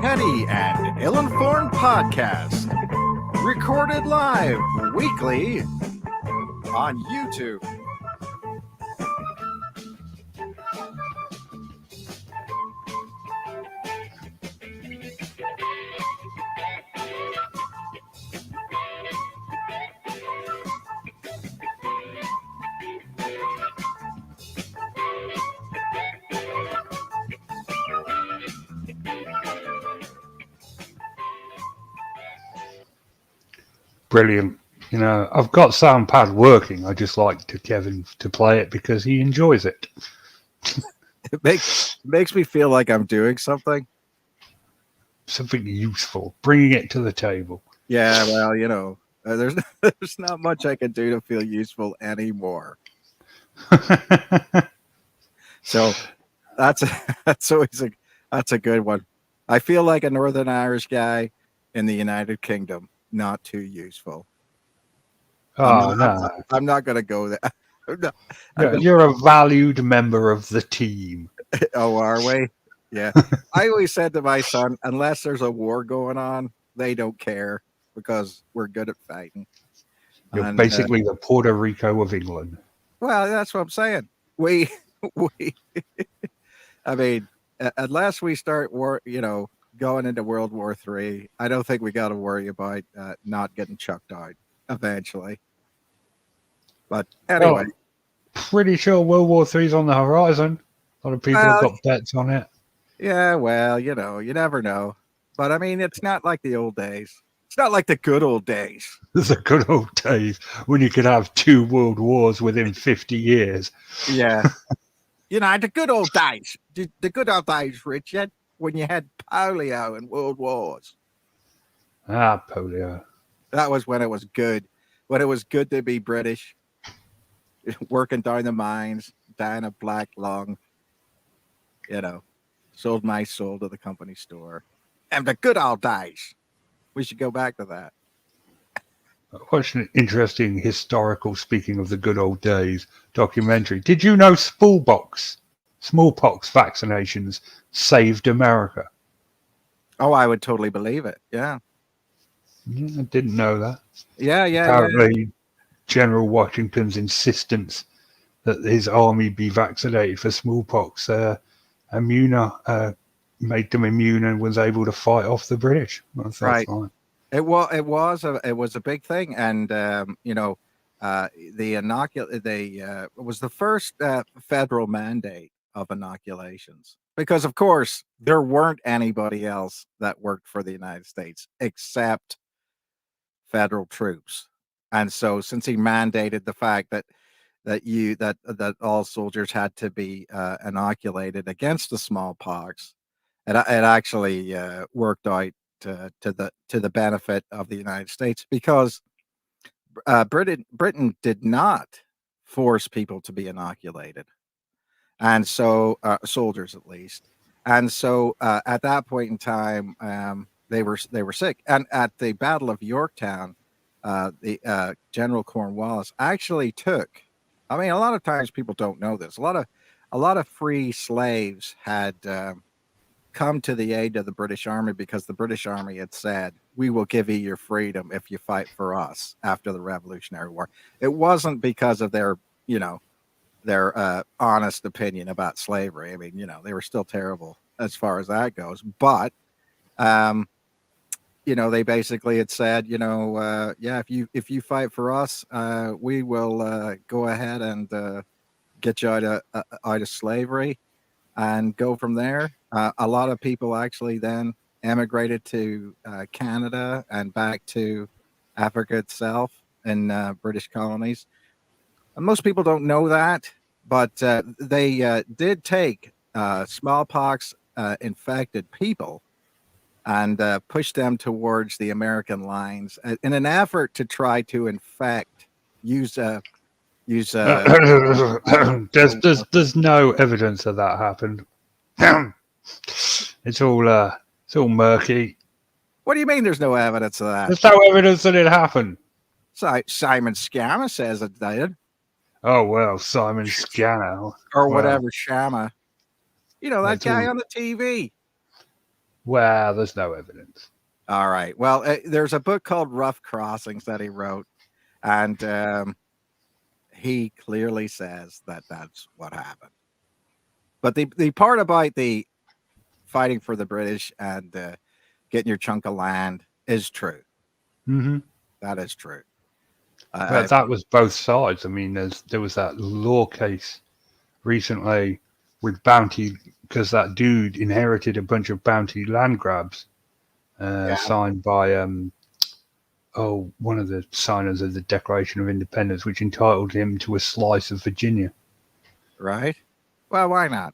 Heady and Ill-Informed Podcast. Recorded live weekly on YouTube. Brilliant. You know, I've got SoundPad working. I just like to Kevin to play it because he enjoys it. It makes me feel like I'm doing something. Something useful, bringing it to the table. Yeah, well, you know, there's not much I can do to feel useful anymore. So that's always a good one. I feel like a Northern Irish guy in the United Kingdom. Not too useful. Oh, I'm not going to go there. You're a valued member of the team. Oh, are we? Yeah. I always said to my son, unless there's a war going on, they don't care because we're good at fighting. You're basically the Puerto Rico of England. Well, that's what I'm saying. I mean, unless we start going into World War III, I don't think we got to worry about not getting chucked out eventually. But anyway. Pretty sure World War III's on the horizon. A lot of people have got bets on it. Yeah, well, you know, you never know. But I mean, it's not like the old days. It's not like the good old days. The good old days when you could have 2 world wars within 50 years. Yeah. You know, the good old days. The good old days, Richard, when you had polio and world wars. Ah, polio. That was when it was good. When it was good to be British. Working down the mines, dying of black lung. You know, sold my soul to the company store. And the good old days. We should go back to that. I watched an interesting historical, speaking of the good old days, documentary. Did you know smallpox vaccinations saved America? Oh, I would totally believe it. Yeah. I didn't know that. Yeah. Apparently, General Washington's insistence that his army be vaccinated for smallpox made them immune and was able to fight off the British. Right. Fine. It was a big thing, and it was the first federal mandate of inoculations because, of course, there weren't anybody else that worked for the United States except federal troops, and so since he mandated the fact that all soldiers had to be inoculated against the smallpox, it actually worked out to the benefit of the United States because Britain did not force people to be inoculated, and so soldiers at least, and so at that point in time they were sick, and at the Battle of Yorktown, the General Cornwallis actually took. I mean, a lot of times people don't know this. A lot of free slaves had come to the aid of the British Army because the British Army had said, "We will give you your freedom if you fight for us." After the Revolutionary War, it wasn't because of their honest opinion about slavery. I mean, you know, they were still terrible as far as that goes, but they basically had said, if you fight for us, we will go ahead and get you out of slavery and go from there. A lot of people actually then emigrated to Canada and back to Africa itself in British colonies. And most people don't know that, but they did take smallpox infected people and push them towards the American lines in an effort to try to use there's no evidence that happened. It's all murky. What do you mean there's no evidence of that? There's no evidence that it happened. Simon Scammer says it did. Oh, well, Simon Scanner. Or whatever, Shama. You know, that guy on the TV. Well, there's no evidence. All right. Well, there's a book called Rough Crossings that he wrote, and he clearly says that that's what happened. But the part about the fighting for the British and getting your chunk of land is true. Mm-hmm. That is true. But that was both sides. I mean, there was that law case recently with bounty because that dude inherited a bunch of bounty land grabs Yeah. signed by one of the signers of the Declaration of Independence, which entitled him to a slice of Virginia. Right. Well, why not?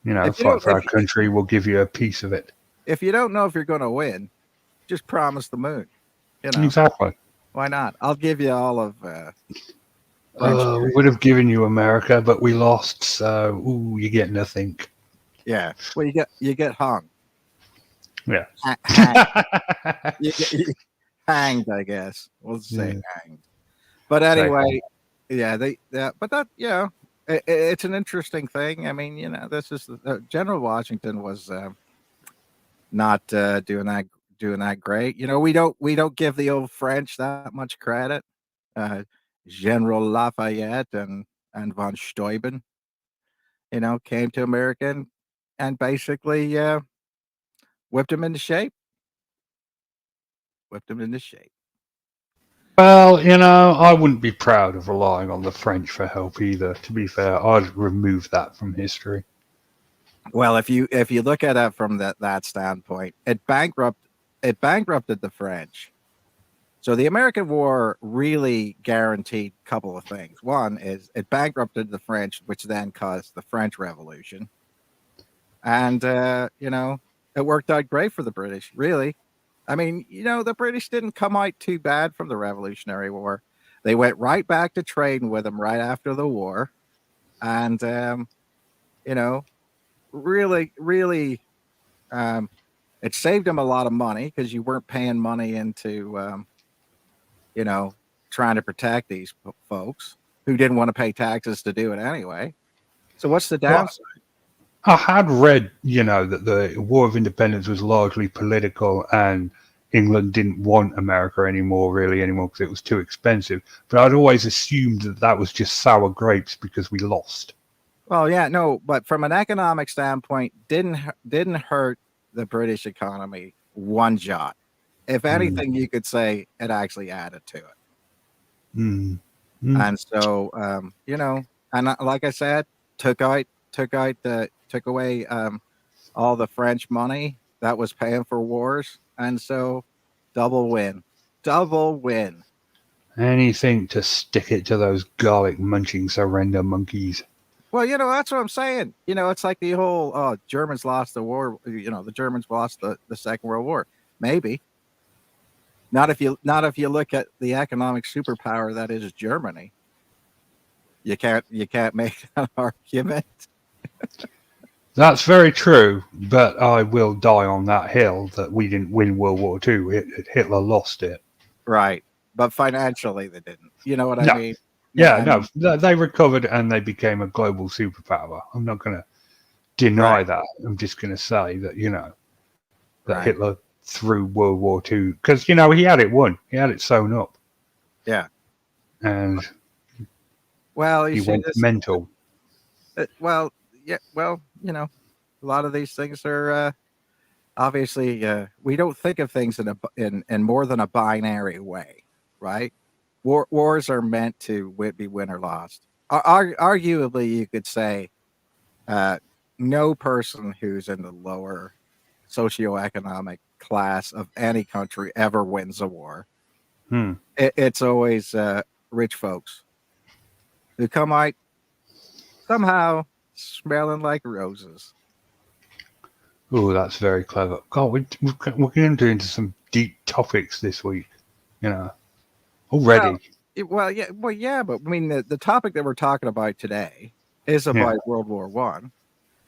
You know, If you fight don't, for our country, we'll give you a piece of it. if you don't know if you're going to win, just promise the moon. You know, Exactly. why not? I'll give you all of French. We would have given you America, but we lost, so you get nothing. Yeah. Well, you get hung. Yeah. You get hanged, I guess. We'll say Yeah. hanged. But anyway, yeah, but that, it's an interesting thing. I mean, this is General Washington was not doing that great. We don't give the old French that much credit. General Lafayette and von Steuben, came to America and basically whipped him into shape. Whipped him into shape. Well, I wouldn't be proud of relying on the French for help either. To be fair, I'd remove that from history. Well, if you look at it from that standpoint, it bankrupted the French. So the American War really guaranteed a couple of things. One is it bankrupted the French, which then caused the French Revolution. And it worked out great for the British, really. I mean, the British didn't come out too bad from the Revolutionary War. They went right back to trading with them right after the war. And really, really, it saved them a lot of money because you weren't paying money into trying to protect these folks who didn't want to pay taxes to do it anyway. So what's the downside? I had read, that the War of Independence was largely political and England didn't want America anymore because it was too expensive. But I'd always assumed that was just sour grapes because we lost. Well, yeah, no, but from an economic standpoint, didn't hurt the British economy one jot. If anything, you could say it actually added to it. And so, and like I said, took away all the French money that was paying for wars, and so double win. Anything to stick it to those garlic munching surrender monkeys. Well, that's what I'm saying. It's like the whole Germans lost the war. The Germans lost the Second World War. Maybe. Not if you look at the economic superpower that is Germany. You can't make that argument. That's very true, but I will die on that hill that we didn't win World War II. Hitler lost it. Right. But financially they didn't. You know what I mean? They recovered and they became a global superpower. I'm not going to deny that. I'm just going to say that, that Hitler threw World War II because, he had it won. He had it sewn up. Yeah. And he went mental. A lot of these things are obviously we don't think of things in more than a binary way, right? Wars are meant to be win or lost. Arguably, you could say no person who's in the lower socioeconomic class of any country ever wins a war. It's always rich folks who come out somehow smelling like roses. Oh, that's very clever. God, we're going to into some deep topics this week, already. Yeah, but I mean, the topic that we're talking about today is about World War One.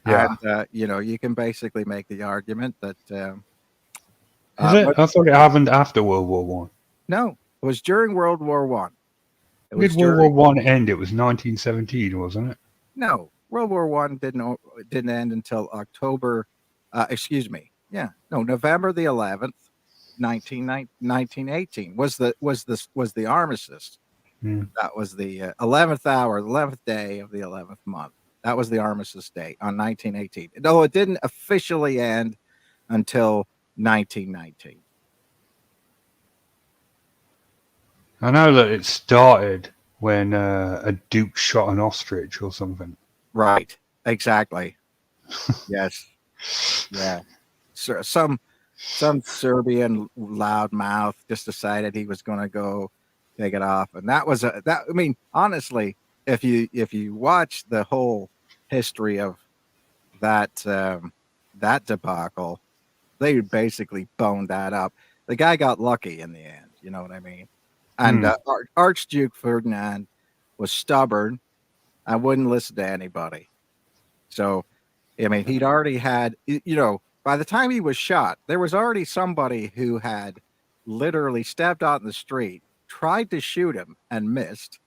Yeah. And, you can basically make the argument that... Is it? I thought it happened after World War One. No, it was during World War One. Did World War One end? It was 1917, wasn't it? No, World War One didn't end until October... Yeah, no, November the 11th, 1918 was the armistice. Mm. That was the 11th hour, 11th day of the 11th month. That was the armistice day on 1918. Though it didn't officially end until 1919. I know that it started when a duke shot an ostrich or something. Right. Exactly. Yes. Yeah. So some Serbian loudmouth just decided he was going to go take it off, and that was that. I mean, honestly, if you watch the whole history of that that debacle, they basically boned that up. The guy got lucky in the end. You know what I mean? And Hmm. Archduke Ferdinand was stubborn and wouldn't listen to anybody. So, I mean, he'd already had, by the time he was shot, there was already somebody who had literally stepped out in the street, tried to shoot him and missed,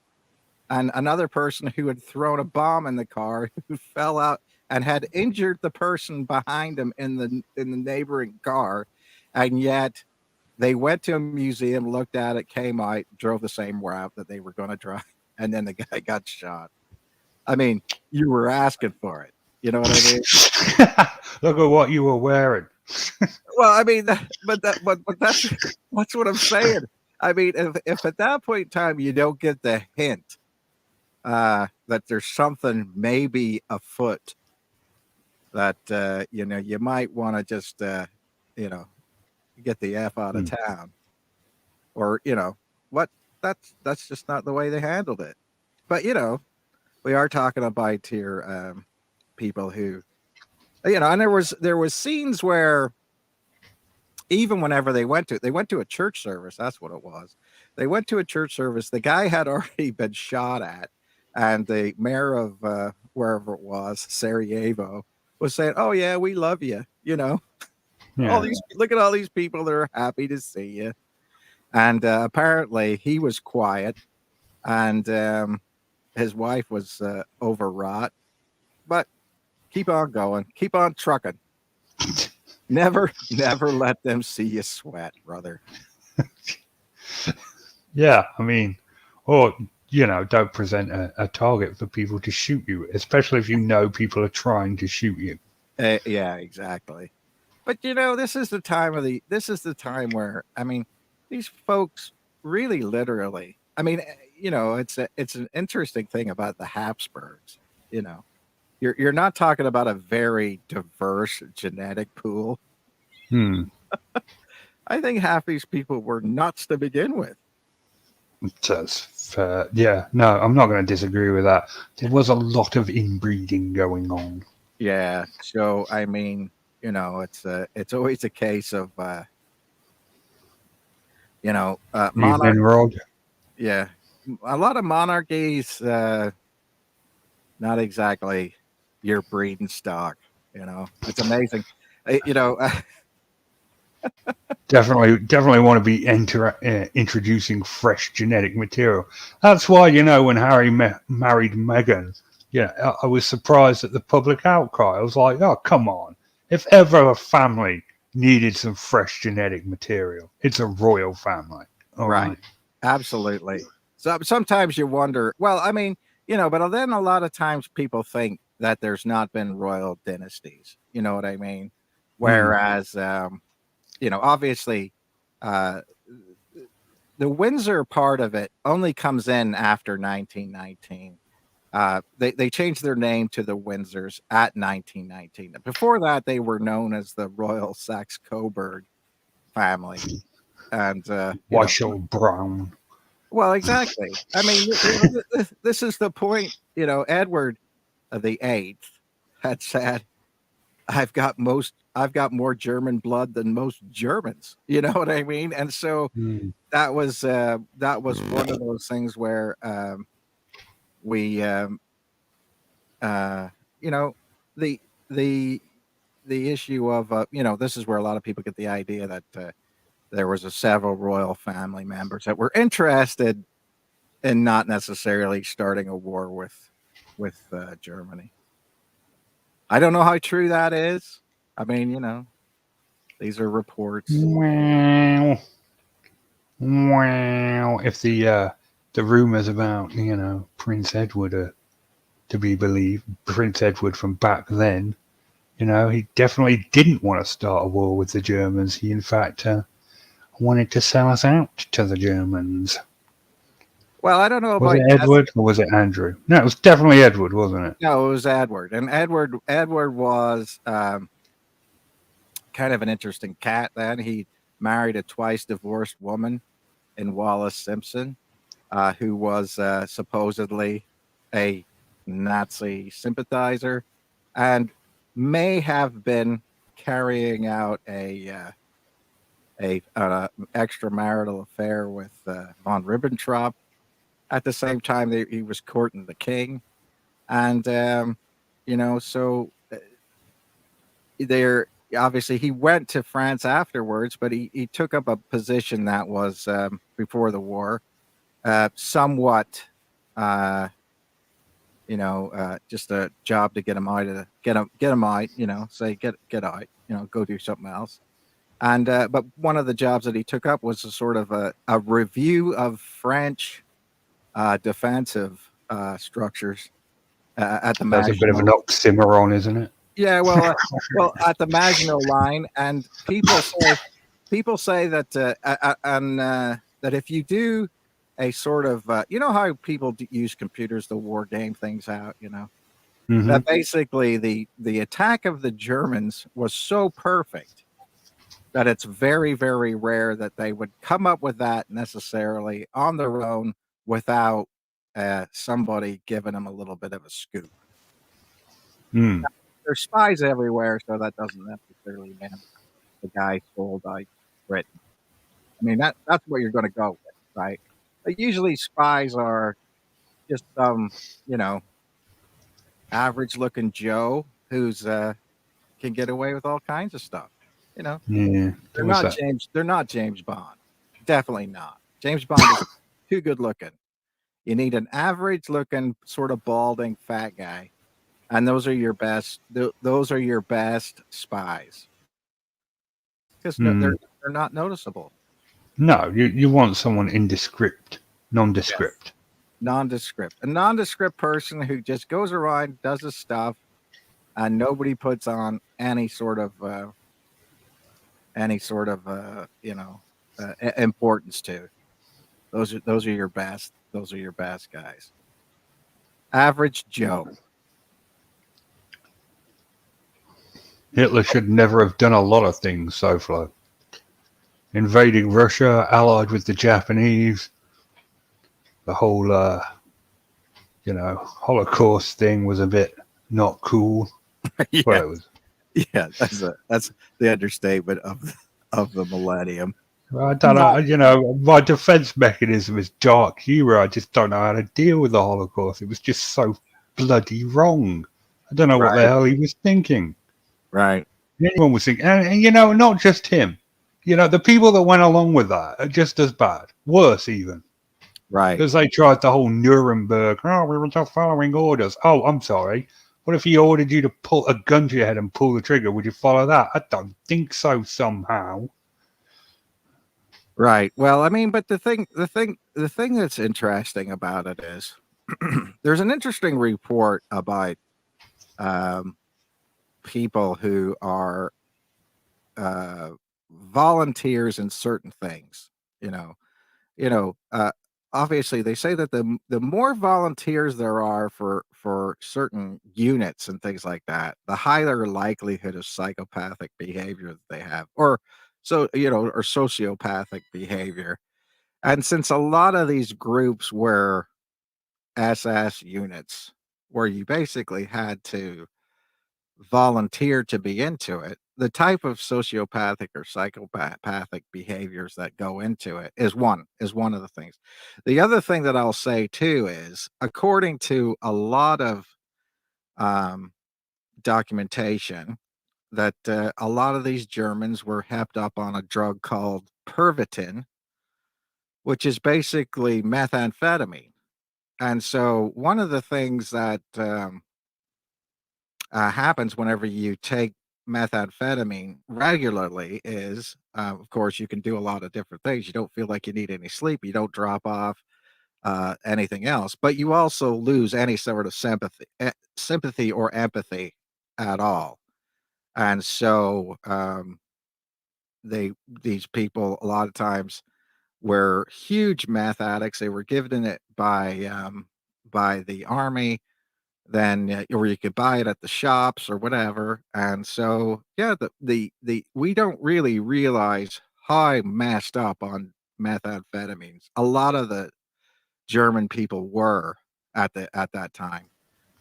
and another person who had thrown a bomb in the car who fell out and had injured the person behind him in the neighboring car, and yet they went to a museum, looked at it, came out, drove the same route that they were going to drive, and then the guy got shot. I mean, you were asking for it. You know what I mean? Look at what you were wearing. Well, I mean, but that's what I'm saying. I mean, if at that point in time you don't get the hint that there's something maybe afoot, that you might want to just you know get the f out of Hmm. town, or what? That's just not the way they handled it. But we are talking about here people who and there was scenes where even whenever they went to a church service. That's what it was. They went to a church service. The guy had already been shot at, and the mayor of wherever it was, Sarajevo, was saying, "Oh yeah, we love you. All Yeah. these look at all these people that are happy to see you." And apparently, he was quiet, and his wife was overwrought. But keep on going, keep on trucking. Never let them see you sweat, brother. Yeah. I mean, or don't present a target for people to shoot you, especially if you know people are trying to shoot you. Yeah, exactly. But this is the time where, I mean, these folks really literally. I mean, it's an interesting thing about the Habsburgs. You know, you're not talking about a very diverse genetic pool. Hmm. I think half these people were nuts to begin with. That's fair. Yeah. No, I'm not going to disagree with that. There was a lot of inbreeding going on. Yeah. So I mean, it's always a case of Evening, monarch. Rod. Yeah, a lot of monarchies. Not exactly your breeding stock. It's amazing. Uh, You know, Definitely want to be introducing fresh genetic material. That's why, when Harry married Meghan, I was surprised at the public outcry. I was like, oh, come on. If ever a family needed some fresh genetic material, it's a royal family. All right, right. absolutely. So sometimes you wonder. Well, I mean, but then a lot of times people think that there's not been royal dynasties. You know what I mean? Hmm. Whereas, obviously, uh, the Windsor part of it only comes in after 1919. They changed their name to the Windsors at 1919. Before that, they were known as the Royal Saxe-Coburg family, and Wyshell Brown. well, exactly. I mean, this is the point. Edward the Eighth had said, I've got more German blood than most Germans." You know what I mean? And so Hmm. that was one of those things where we uh, you know, the the the issue of this is where a lot of people get the idea that there was several royal family members that were interested in not necessarily starting a war with Germany. I don't know how true that is. I mean, These are reports. Wow. Wow. If the rumors about, Prince Edward are to be believed, Prince Edward from back then, he definitely didn't want to start a war with the Germans. He, in fact, wanted to sell us out to the Germans. Well, I don't know Was about it Edward or was it Andrew? No, it was definitely Edward, wasn't it? no, it was Edward, and Edward was kind of an interesting cat. Then he married a twice divorced woman in Wallace Simpson, who was supposedly a Nazi sympathizer, and may have been carrying out a extramarital affair with von Ribbentrop. At the same time, he was courting the king, and so there obviously he went to France afterwards, but he took up a position that was before the war, somewhat, uh, just a job to get him out of get him out, say get out, go do something else. And but one of the jobs that he took up was a sort of a review of French defensive structures at the That's a bit of an Maginot. oxymoron, isn't it? Yeah, well, at the Maginot Line, and people say that that if you do a sort of how people use computers to war game things out, Hmm. that basically the attack of the Germans was so perfect that it's very, very rare that they would come up with that necessarily on their own without somebody giving them a little bit of a scoop. Mm. There's spies everywhere, so that doesn't necessarily mean the guy sold out Britain. I mean, that's what you're going to go with, right? But usually spies are just some, you know, average looking Joe who's can get away with all kinds of stuff. You know, Yeah, they're there was not that. James. They're not James Bond. Definitely not. James Bond is too good looking. You need an average looking, sort of balding, fat guy, and those are your best. Those are your best spies because no, Mm. they're not noticeable. No, you want someone indescript, Yes. nondescript. Nondescript. A nondescript person who just goes around, does his stuff, and nobody puts on any sort of importance to. Those are your best. Those are your best guys. Average Joe. Hitler should never have done a lot of things so far. Invading Russia, allied with the Japanese, the whole, Holocaust thing was a bit not cool. Well, Yeah, it was. yeah. That's the understatement of the millennium. I don't know. Not My defense mechanism is dark humor. I just don't know how to deal with the Holocaust. It was just so bloody wrong. I don't know what the right, hell he was thinking. right, Anyone was thinking, and not just him. The people that went along with that are just as bad, worse even, right. because they tried the whole Nuremberg. Oh, we were just following orders. Oh, I'm sorry. What if he ordered you to pull a gun to your head and pull the trigger? Would you follow that? I don't think so. Somehow. Right. Well, I mean, but the thing that's interesting about it is there's an interesting report about um, people who are uh, volunteers in certain things. You know, you know. Obviously, they say that the more volunteers there are for certain units and things like that, the higher likelihood of psychopathic behavior that they have, or or sociopathic behavior. And since a lot of these groups were SS units, where you basically had to volunteer to be into it, the type of sociopathic or psychopathic behaviors that go into it is one of the things. The other thing that I'll say too is, according to a lot of um, documentation, that a lot of these Germans were hepped up on a drug called Pervitin, which is basically methamphetamine. And so one of the things that happens whenever you take methamphetamine regularly is, of course, you can do a lot of different things. You don't feel like you need any sleep. You don't drop off anything else, but you also lose any sort of sympathy or empathy at all. And so they these people a lot of times were huge meth addicts. They were given it by the army, then or you could buy it at the shops or whatever. And so yeah, the we don't really realize how messed up on methamphetamines a lot of the German people were at that time.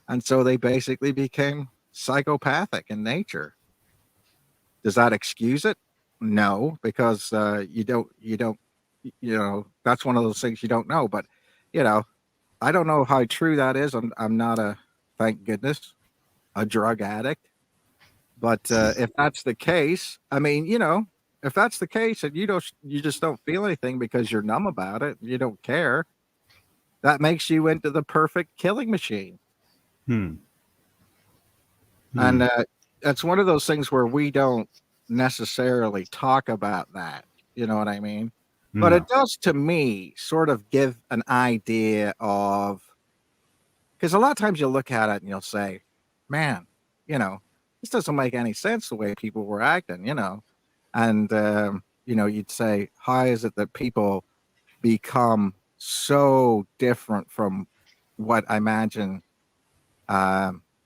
And so they basically became psychopathic in nature. Does that excuse it? No, because that's one of those things you don't know. But you know, I don't know how true that is. I'm not a, thank goodness, a drug addict. But if that's the case, I mean, if that's the case and you just don't feel anything because you're numb about it, you don't care, that makes you into the perfect killing machine. Hmm. And that's one of those things where we don't necessarily talk about that. You know what I mean? But No. it does to me sort of give an idea of, because a lot of times you'll look at it and you'll say, man, this doesn't make any sense the way people were acting, And, you'd say, how is it that people become so different from what I imagine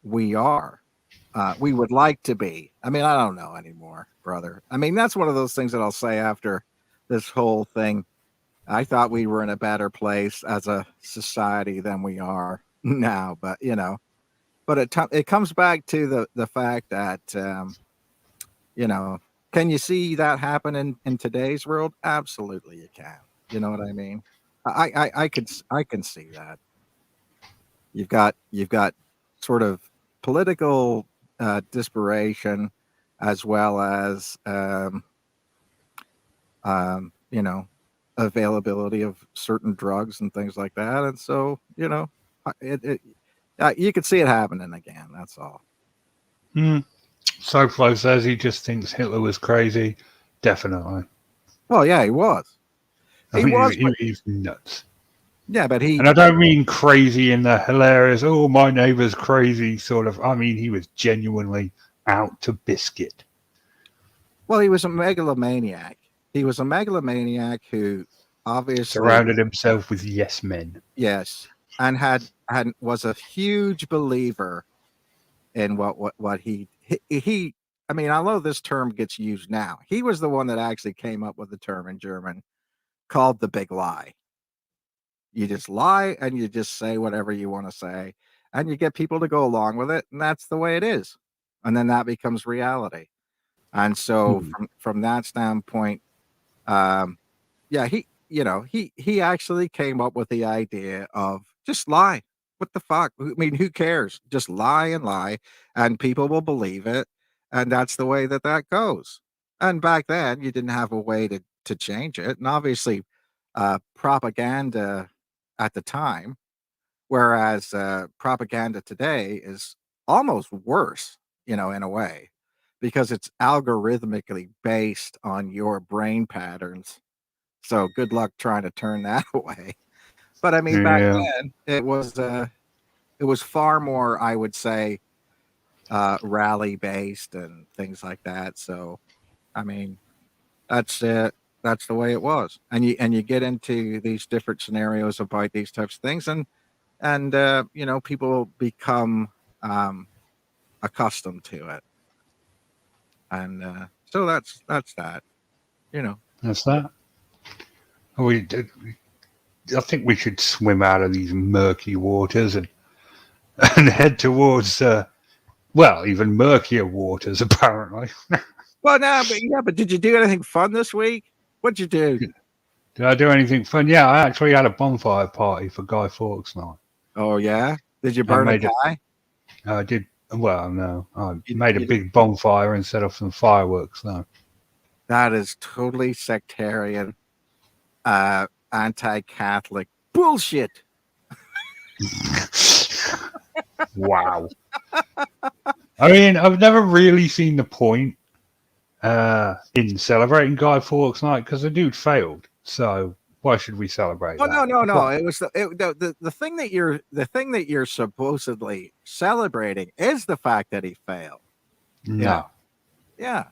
we are? We would like to be. I mean, I don't know anymore, brother. I mean, that's one of those things that I'll say after this whole thing. I thought we were in a better place as a society than we are now, but but it comes back to the fact that you know, can you see that happen in today's world? Absolutely, you can. You know what I mean? I can see that. You've got sort of political desperation as well as you know, availability of certain drugs and things like that. And so, you could see it happening again. That's all. Hmm. Soflo says he just thinks Hitler was crazy. Definitely. Well, yeah, he was. I He mean, was, but he's nuts. yeah, but And I don't mean crazy in the hilarious, oh, my neighbour's crazy sort of. I mean, he was genuinely out to biscuit. well, he was a megalomaniac. He was a megalomaniac who obviously, Surrounded himself with yes men. yes, and had was a huge believer in what he. I mean, although this term gets used now, he was the one that actually came up with the term in German called the big lie. You just lie and you just say whatever you want to say, and you get people to go along with it, and that's the way it is. And then that becomes reality. And so Hmm. from that standpoint, um, yeah, he actually came up with the idea of just lie. What the fuck? I mean, who cares? Just lie and lie, and people will believe it, and that's the way that goes. And back then, you didn't have a way to change it, and obviously, propaganda at the time, whereas propaganda today is almost worse, in a way, because it's algorithmically based on your brain patterns, so good luck trying to turn that away. But I mean, back Yeah. then it was far more, I would say, rally based and things like that. So I mean, that's it. That's the way it was. And you get into these different scenarios about these types of things, and people become um, accustomed to it, and so that's that. You know. That's that. We did. I think we should swim out of these murky waters and head towards, well, even murkier waters, apparently. Well, no, but yeah, but did you do anything fun this week? What'd you do? Did I do anything fun? Yeah, I actually had a bonfire party for Guy Fawkes night. Oh yeah, did you I burn a made it. guy? I did. Well, no, I You, made a you, big bonfire and set off some fireworks. No. that is totally sectarian, anti-Catholic bullshit. Wow. I mean, I've never really seen the point in celebrating Guy Fawkes Night because the dude failed. So why should we celebrate Oh that? no! It was the thing that you're supposedly celebrating is the fact that he failed. You know, No. yeah.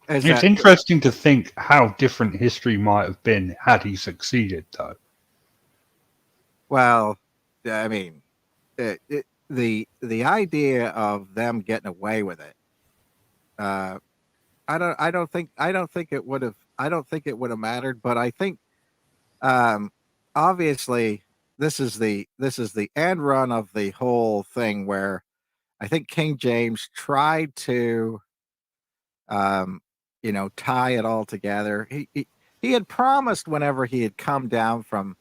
Is It's that interesting to think how different history might have been had he succeeded, though. well? I mean, the idea of them getting away with it. Uh, I don't think it would have. I don't think it would have mattered. But I think um, obviously this is the end run of the whole thing where I think King James tried to um, tie it all together. He had promised whenever he had come down from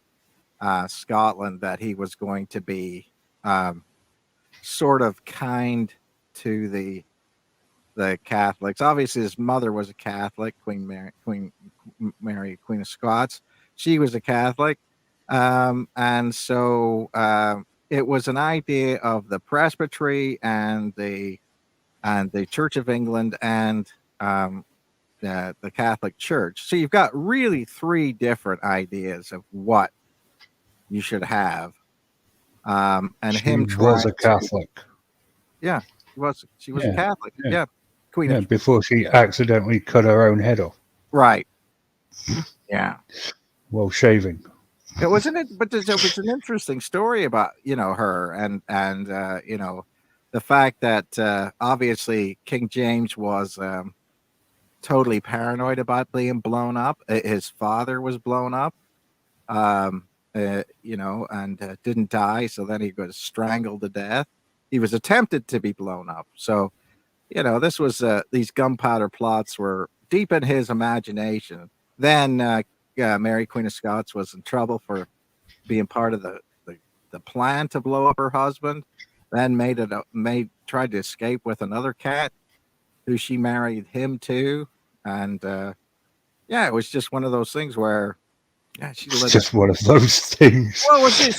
Scotland that he was going to be um, sort of kind to the Catholics. Obviously, his mother was a Catholic, Queen Mary, Queen of Scots. She was a Catholic, and so it was an idea of the presbytery and the Church of England and um, the Catholic Church. So you've got really three different ideas of what you should have, and She him was trying a to, Catholic. yeah, she was a Yeah, Catholic, yeah, yeah, Queen yeah. of, Before she accidentally cut her own head off right, yeah. while shaving. It wasn't it, but it was an interesting story about her and the fact that obviously King James was totally paranoid about being blown up. His father was blown up, and didn't die. So then he was strangled to death. He was attempted to be blown up. So this was these gunpowder plots were deep in his imagination. Then Mary Queen of Scots was in trouble for being part of the plan to blow up her husband. Then tried to escape with another cat who she married him to, and yeah, it was just one of those things where yeah, she It's lived a just one of those things. well, was it?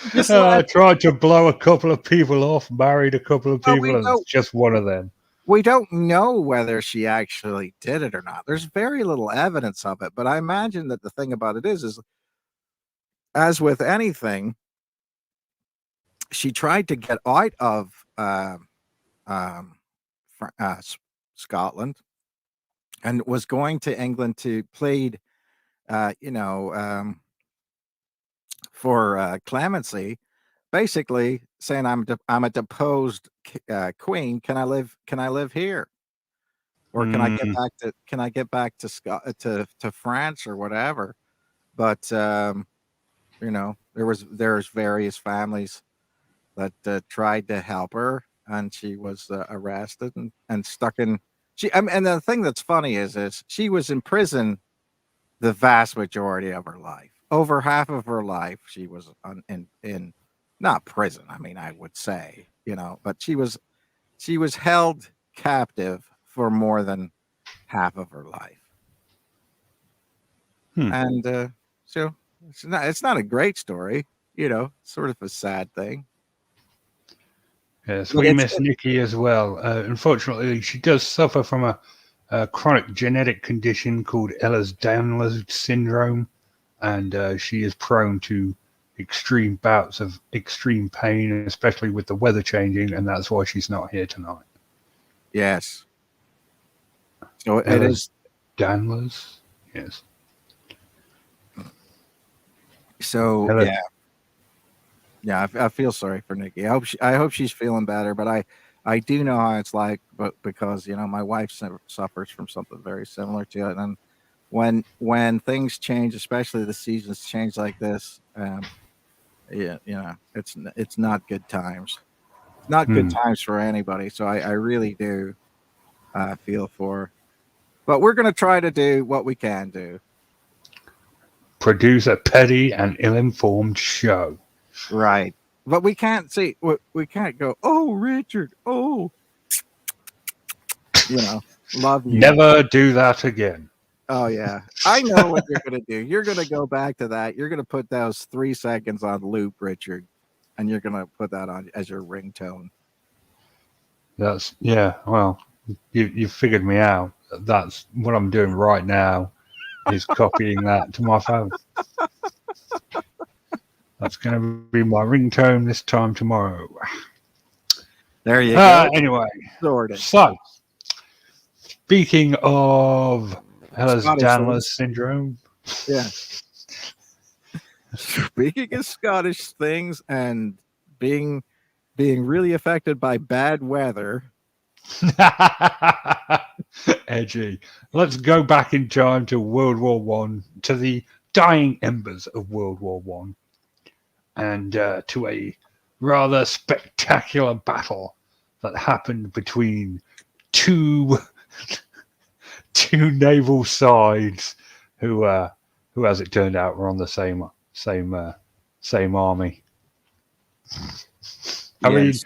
She just led. Tried to blow a couple of people off, married a couple of Well, people, and it's just one of them. we don't know whether she actually did it or not. There's very little evidence of it, but I imagine that the thing about it is as with anything, she tried to get out of um, Scotland and was going to England to plead, uh, you know, um, for clemency, basically saying I'm a deposed queen. Can I live here, or Mm, can I get back to to France or whatever? But there's various families that tried to help her, and she was arrested and stuck in. And the thing that's funny is she was in prison the vast majority of her life. Over half of her life, she was in not prison. I mean, I would say, but she was held captive for more than half of her life, hmm. and so it's not a great story, sort of a sad thing, Yes, but we it's miss Nikki as well. Unfortunately, she does suffer from a chronic genetic condition called Ehlers-Danlos syndrome, and she is prone to extreme bouts of extreme pain, especially with the weather changing, and that's why she's not here tonight. yes. So it is. Ehlers-Danlos, yes. So Ehlers- yeah, yeah. I feel sorry for Nikki. I hope she's feeling better. But I do know how it's like. But because my wife suffers from something very similar to it, and when things change, especially the seasons change like this, yeah, it's not good times. It's not good hmm. times for anybody. So I really do feel for her. But we're going to try to do what we can do. Produce a petty and ill-informed show. Right. But we can't we can't go, oh, Richard, oh, you know, love you. Never do that again. Oh, yeah. I know what you're going to do. You're going to go back to that. You're going to put those 3 seconds on loop, Richard, and you're going to put that on as your ringtone. That's yeah. Well, you figured me out. That's what I'm doing right now. Is copying that to my phone. That's going to be my ringtone this time tomorrow. There you go. Anyway, Sorted. so speaking of Scottish Ehlers-Danlos things. syndrome, Yeah. Speaking of Scottish things and being being really affected by bad weather. edgy. Let's go back in time to World War One, to the dying embers of World War One, and to a rather spectacular battle that happened between two two naval sides who, as it turned out, were on the same army. I mean, Yes.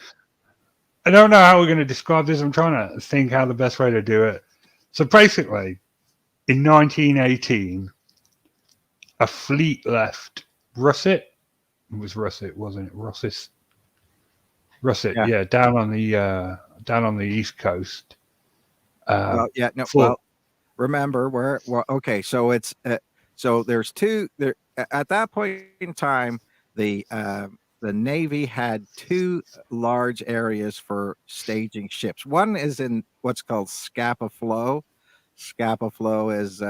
I don't know how we're going to describe this. I'm trying to think how the best way to do it. So basically, in 1918, a fleet left Russet. It was Russet, wasn't it? Russet, Yeah. yeah, down on the east coast. Well, yeah. No. For Well, remember where? Well, okay. So it's so there's two there at that point in time. The Navy had two large areas for staging ships. One is in what's called Scapa Flow. Scapa Flow is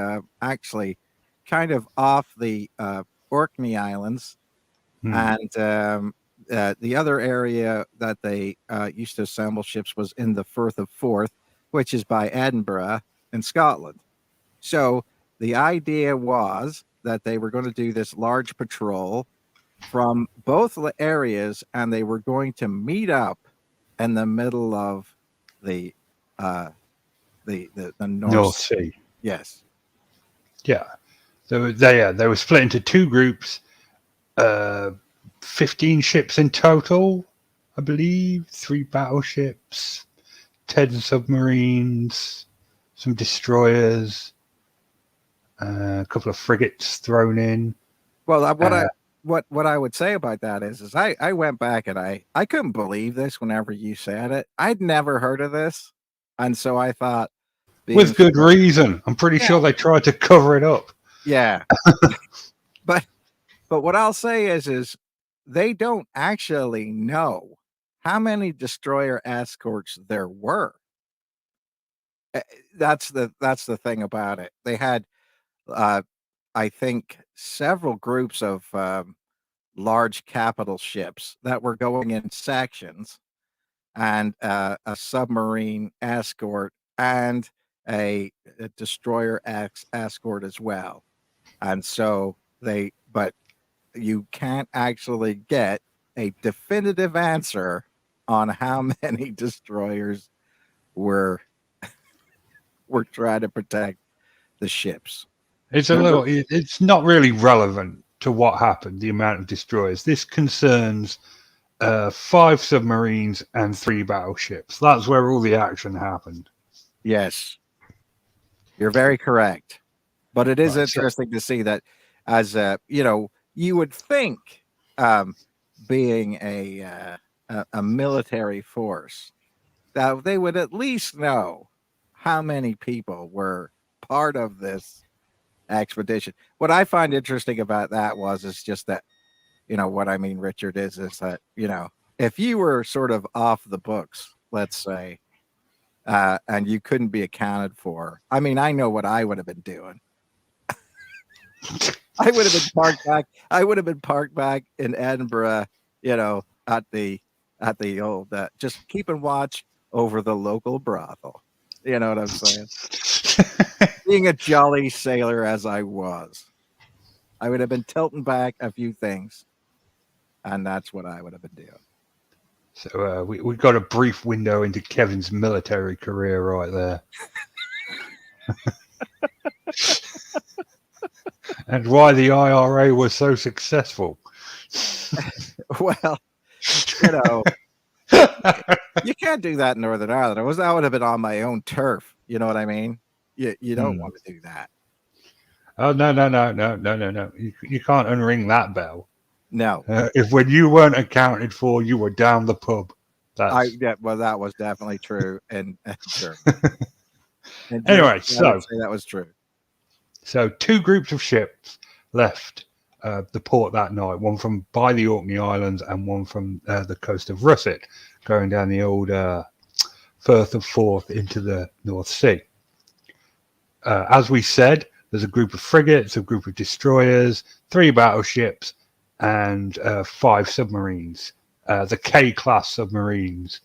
actually kind of off the Orkney Islands, hmm, and the other area that they used to assemble ships was in the Firth of Forth, which is by Edinburgh in Scotland. So the idea was that they were going to do this large patrol from both areas, and they were going to meet up in the middle of the uh, the North North Sea. Sea. Yes. Yeah, they were split into two groups. Uh, 15 ships in total, I believe. 3 battleships, 10 submarines, some destroyers, a couple of frigates thrown in. Well, Uh, what I would say about that is I went back and I couldn't believe this whenever you said it. I'd never heard of this, and so I thought being with good reason. I'm pretty yeah sure they tried to cover it up. yeah, but what I'll say is they don't actually know how many destroyer escorts there were. Uh, that's the thing about it. They had uh, I think several groups of large capital ships that were going in sections, and a submarine escort and a destroyer escort as well. And so but you can't actually get a definitive answer on how many destroyers were were trying to protect the ships. It's a There were little. It's not really relevant to what happened. The amount of destroyers. This concerns 5 submarines and 3 battleships. That's where all the action happened. yes, you're very correct. But it is Right. So interesting to see that as you would think um, being a military force that they would at least know how many people were part of this expedition. What I find interesting about that is just that what I mean, Richard, is that if you were sort of off the books, let's say, and you couldn't be accounted for. I mean, I know what I would have been doing. I would have been parked back. I would have been parked back in Edinburgh, at the old, just keeping watch over the local brothel. You know what I'm saying? Being a jolly sailor as I was, I would have been tilting back a few things, and that's what I would have been doing. we got a brief window into Kevin's military career right there, and why the IRA was so successful. Well, you know, you can't do that in Northern Ireland. That would have been on my own turf. You know what I mean? You don't Hmm. want to do that. Oh no! You can't unring that bell. No. If when you weren't accounted for, you were down the pub. That was definitely true, and German. In Germany, Anyway, I would say that was true. so two groups of ships left the port that night, one from by the Orkney Islands and one from the coast of Russet, going down the old Firth of Forth into the North Sea. As we said, there's a group of frigates, a group of destroyers, 3 battleships, and 5 submarines. The K-Class Submarines,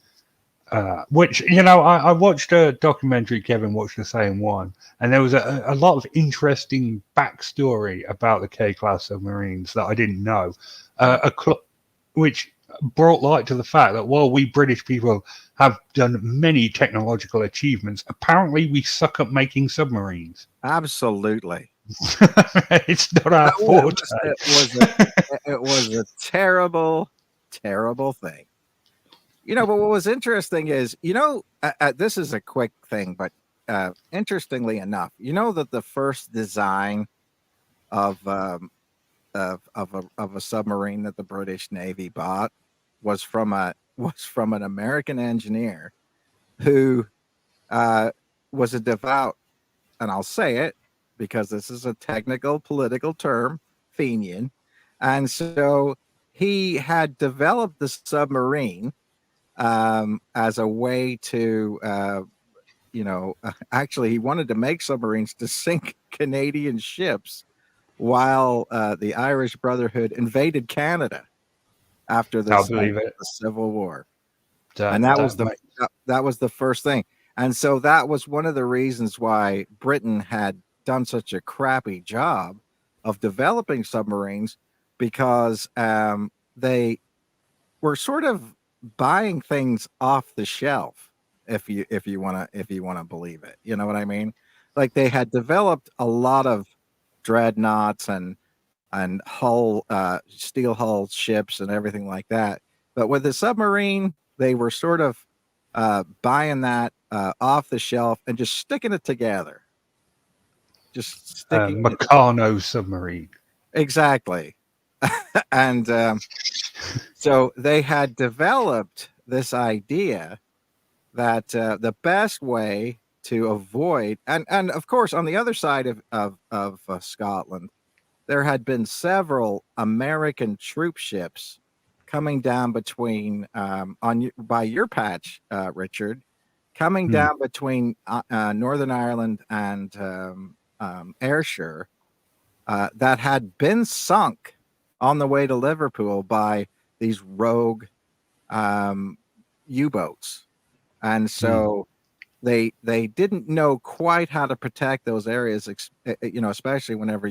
which, I watched a documentary, Kevin watched the same one, and there was a lot of interesting backstory about the K-Class Submarines that I didn't know, which brought light to the fact that while we British people have done many technological achievements, apparently we suck at making submarines. Absolutely. It's not our forte. It was a terrible, terrible thing. But what was interesting is, this is a quick thing, but interestingly enough, that the first design of a submarine that the British Navy bought was from an American engineer who was a devout, and I'll say it because this is a technical political term, Fenian, and so he had developed the submarine as a way to, actually he wanted to make submarines to sink Canadian ships while the Irish Brotherhood invaded Canada after the Civil War. And that was the first thing. And so that was one of the reasons why Britain had done such a crappy job of developing submarines, because they were sort of buying things off the shelf, if you want to believe it. You know what I mean? Like, they had developed a lot of dreadnoughts and hull steel hull ships and everything like that, but with the submarine they were sort of buying that off the shelf and just sticking it together. Just sticking Meccano submarine. Exactly. And so they had developed this idea that the best way to avoid, and of course on the other side of Scotland, there had been several American troop ships coming down between by your patch, Richard, coming down between Northern Ireland and Ayrshire, that had been sunk on the way to Liverpool by these rogue U-boats, and so they didn't know quite how to protect those areas, especially whenever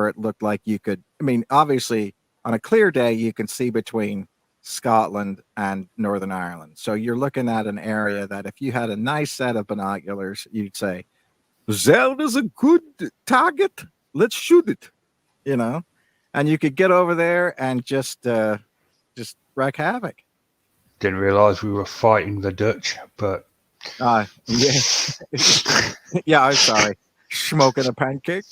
it looked like you could. I mean, obviously on a clear day you can see between Scotland and Northern Ireland, so you're looking at an area that if you had a nice set of binoculars, you'd say, Zelda's a good target, let's shoot it, and you could get over there and just wreak havoc. Didn't realize we were fighting the Dutch, but yeah. Yeah, I'm sorry, smoking a pancake.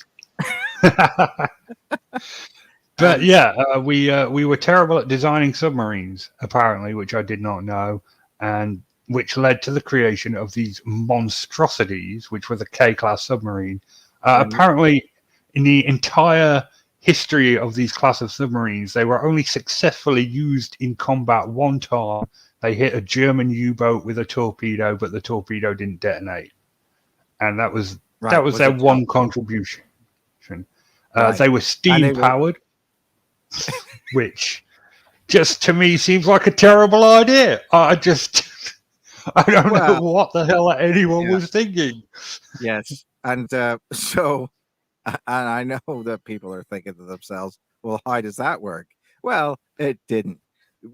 But yeah, we were terrible at designing submarines, apparently, which I did not know, and which led to the creation of these monstrosities, which were the K-Class submarine. Apparently, in the entire history of these class of submarines, they were only successfully used in combat one time. They hit a German U-boat with a torpedo, but the torpedo didn't detonate, and that was their one contribution. They were steam powered, which just to me seems like a terrible idea. I don't know what the hell anyone was thinking. Yes, and so, and I know that people are thinking to themselves, "Well, how does that work?" Well, it didn't.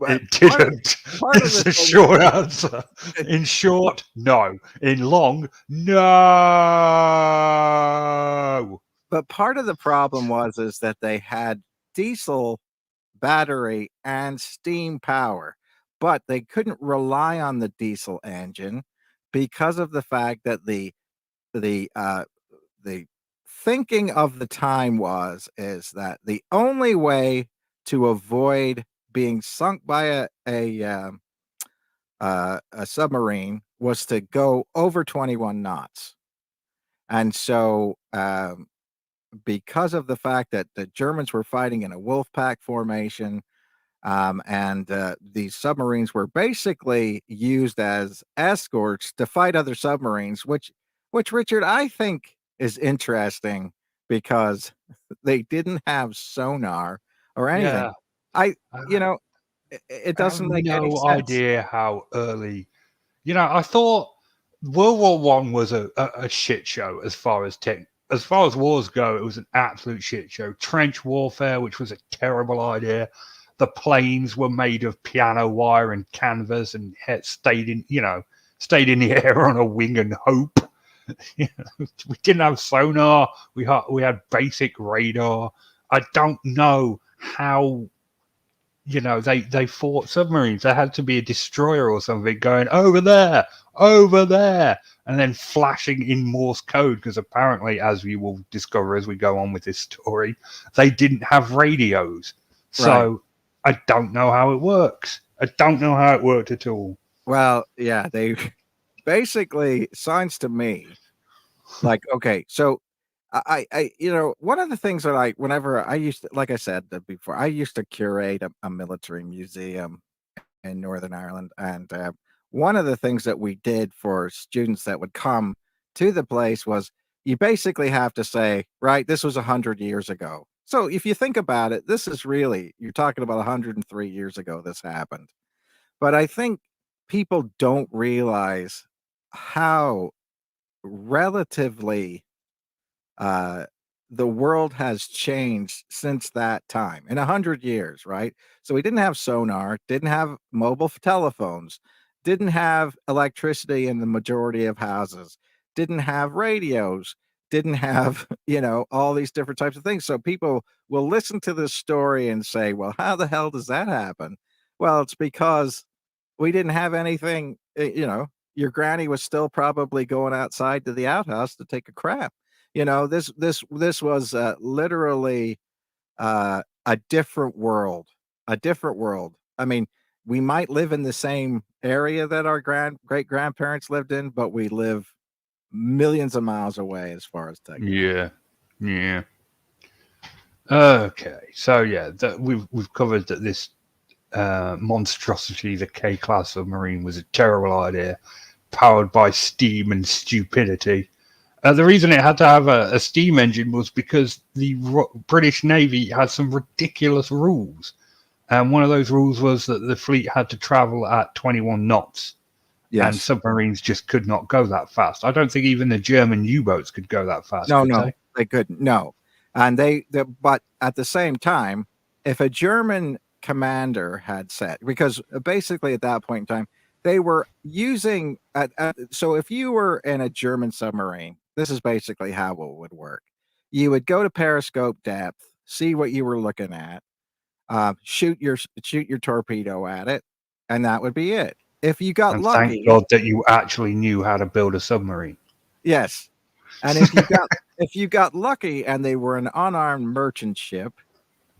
It didn't. It's a short answer. In short, no. In long, no. But part of the problem is that they had diesel, battery, and steam power, but they couldn't rely on the diesel engine because of the fact that the thinking of the time is that the only way to avoid being sunk by a submarine was to go over 21 knots. And so, because of the fact that the Germans were fighting in a wolf pack formation, and these submarines were basically used as escorts to fight other submarines, which Richard, I think is interesting because they didn't have sonar or anything. Yeah. I, I, you know, it I have doesn't make any no sense. idea how early. I thought World War One was a shit show as far as tech. As far as wars go, it was an absolute shit show. Trench warfare, which was a terrible idea. The planes were made of piano wire and canvas and stayed in the air on a wing and hope. We didn't have sonar. We had basic radar. I don't know how they fought submarines. There had to be a destroyer or something going over there, and then flashing in Morse code because apparently, as we will discover as we go on with this story, they didn't have radios. Right. So I don't know how it works. I don't know how it worked at all. Well, yeah, they basically sounds to me like, okay, so one of the things that whenever I used to, like I said before, I used to curate a military museum in Northern Ireland, and one of the things that we did for students that would come to the place was you basically have to say, right, this was 100 years ago. So if you think about it, this is really you're talking about 103 years ago this happened. But I think people don't realize how relatively uh, the world has changed since that time in 100 years, right? So we didn't have sonar, didn't have mobile telephones, didn't have electricity in the majority of houses, didn't have radios, didn't have, all these different types of things. So people will listen to this story and say, well, how the hell does that happen? Well, it's because we didn't have anything, your granny was still probably going outside to the outhouse to take a crap. This was literally a different world, a different world. I mean, we might live in the same area that our great grandparents lived in, but we live millions of miles away as far as technology. Yeah, yeah. Okay, so yeah, we've covered that this monstrosity, the K-Class submarine, was a terrible idea, powered by steam and stupidity. The reason it had to have a steam engine was because the British Navy had some ridiculous rules. And one of those rules was that the fleet had to travel at 21 knots, and Yes. submarines just could not go that fast. I don't think even the German U-boats could go that fast, No, could no, they? they couldn't. No. And but at the same time, if a German commander had said, because basically at that point in time, they were using, so if you were in a German submarine, this is basically how it would work. You would go to periscope depth, see what you were looking at, shoot your torpedo at it, and that would be it. If you got And thank lucky, God that you actually knew how to build a submarine. yes. And if you got lucky and they were an unarmed merchant ship,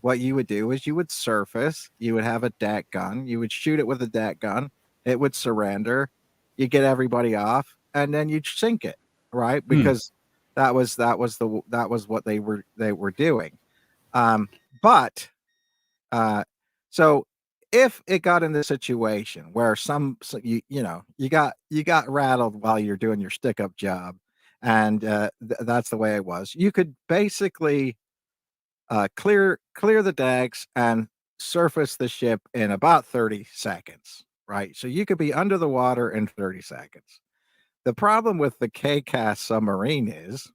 what you would do is you would surface, you would have a deck gun, you would shoot it with a deck gun, it would surrender, you get everybody off, and then you'd sink it, right? Hmm. Because that was what they were doing. Um, but uh, so if it got in this situation where you got rattled while you're doing your stick up job, and that's the way it was, you could basically clear the decks and surface the ship in about 30 seconds, right? So you could be under the water in 30 seconds. The problem with the K-Cast submarine is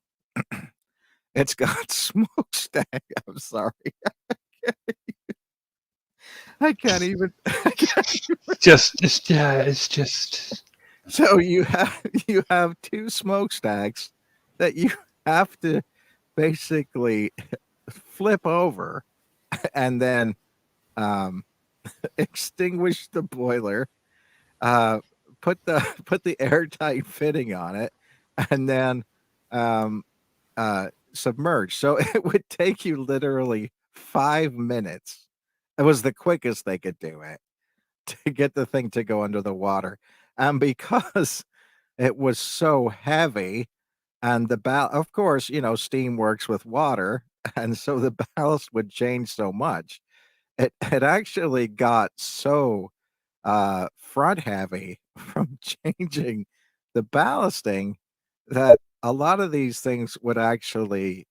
it's got smokestack. I'm sorry. I can't even. I can't. Just yeah, it's just So you have two smokestacks that you have to basically flip over and then um, extinguish the boiler, uh, put the airtight fitting on it, and then um, submerge. So it would take you literally 5 minutes. It was the quickest they could do it to get the thing to go under the water. And because it was so heavy, and of course, steam works with water, and so the ballast would change so much. It actually got so front heavy from changing the ballasting that a lot of these things would actually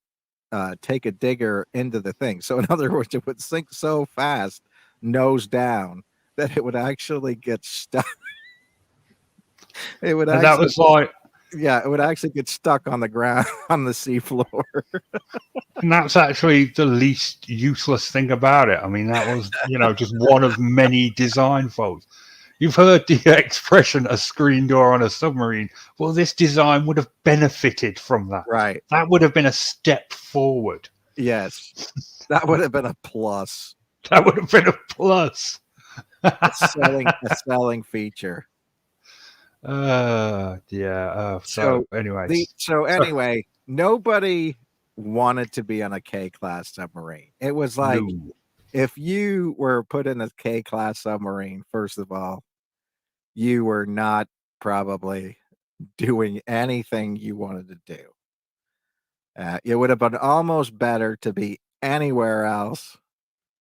take a digger into the thing. So in other words, it would sink so fast, nose down, that it would actually get stuck. It would And that actually, was like, yeah, it would actually get stuck on the ground on the seafloor. and that's actually the least useless thing about it. I mean, that was, just one of many design faults. You've heard the expression "a screen door on a submarine." Well, this design would have benefited from that. Right. That would have been a step forward. Yes. That would have been a plus. That would have been a plus. A selling feature. Yeah. So anyway, nobody wanted to be on a K-Class submarine. It was like, no. if you were put in a K-Class submarine, first of all, you were not probably doing anything you wanted to do. It would have been almost better to be anywhere else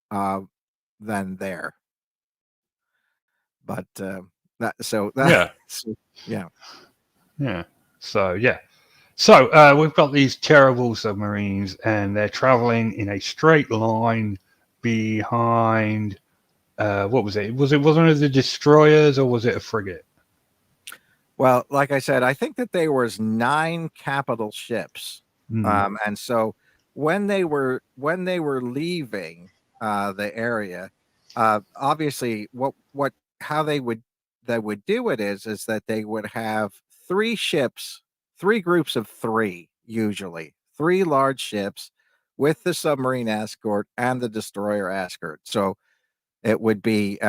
than there. But yeah. Yeah. So we've got these terrible submarines, and they're traveling in a straight line behind. What was it? Was it one of the destroyers, or was it a frigate? Well, like I said, I think that there was 9 capital ships, and so when they were leaving the area, obviously, how they would do it is that they would have 3 ships, 3 groups of 3, usually 3 large ships with the submarine escort and the destroyer escort. So it would be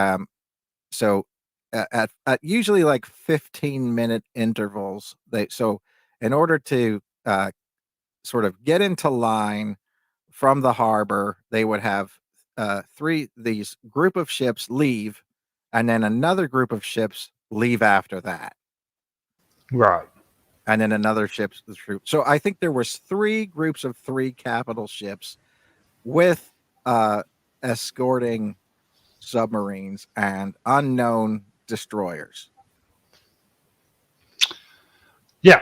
so at usually like 15-minute intervals. So in order to sort of get into line from the harbor, they would have these group of ships leave, and then another group of ships leave after that, Right. and then another ship's troop. So I think there was 3 groups of 3 capital ships with escorting submarines and unknown destroyers. Yeah.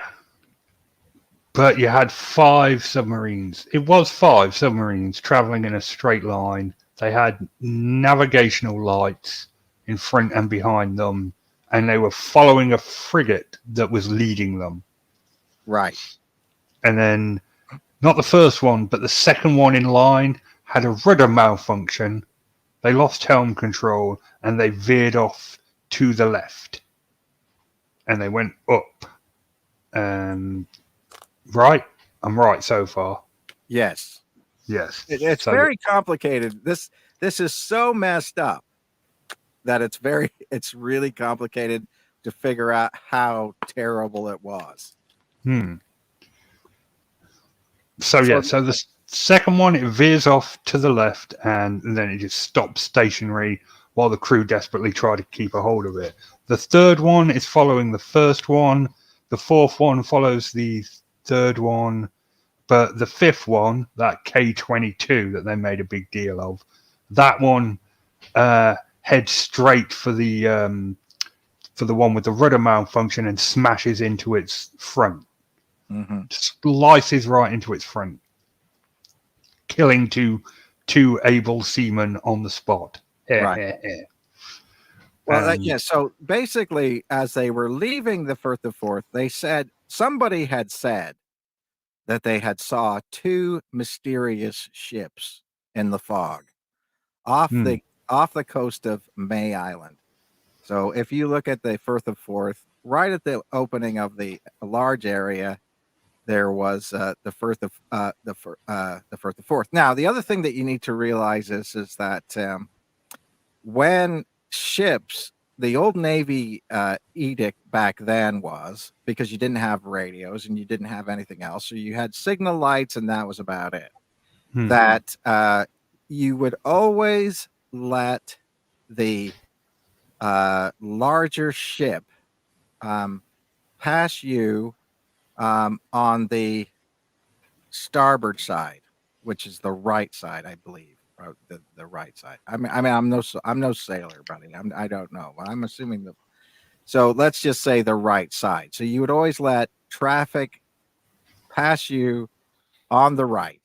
But you had 5 submarines. It was 5 submarines traveling in a straight line. They had navigational lights in front and behind them, and they were following a frigate that was leading them. Right. And then, not the first one, but the second one in line had a rudder malfunction. They lost helm control, and they veered off to the left. And they went up. Right? I'm right so far. Yes. Yes. It's very complicated. This is so messed up that it's really complicated to figure out how terrible it was. So the second one, it veers off to the left, and then it just stops stationary while the crew desperately try to keep a hold of it. The third one is following the first one. The fourth one follows the third one. But the fifth one, that K-22 that they made a big deal of, that one heads straight for the one with the rudder malfunction and smashes into its front. Mm-hmm. Slices right into its front, killing two able seamen on the spot. Right. Well, so basically, as they were leaving the Firth of Forth, somebody had said that they had saw 2 mysterious ships in the fog off the coast of May Island. So if you look at the Firth of Forth, right at the opening of the large area, there was the Firth of Forth. Now, the other thing that you need to realize is that when ships, the old Navy edict back then was, because you didn't have radios and you didn't have anything else, so you had signal lights and that was about it. That you would always let the larger ship pass you on the starboard side, which is the right side, I believe. Or the right side. I mean, I'm no sailor, buddy. I don't know, but I'm assuming the. So let's just say the right side. So you would always let traffic pass you on the right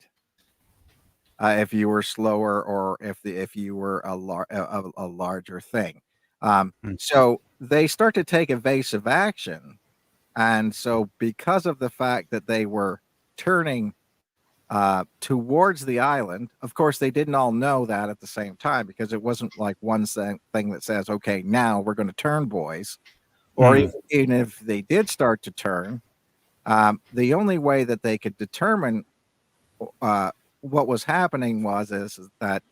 if you were slower or if you were a larger thing. Mm. So they start to take evasive action, and so because of the fact that they were turning towards the island, of course they didn't all know that at the same time because it wasn't like one thing that says, "Okay, now we're going to turn, boys." Or even if they did start to turn, the only way that they could determine what was happening is that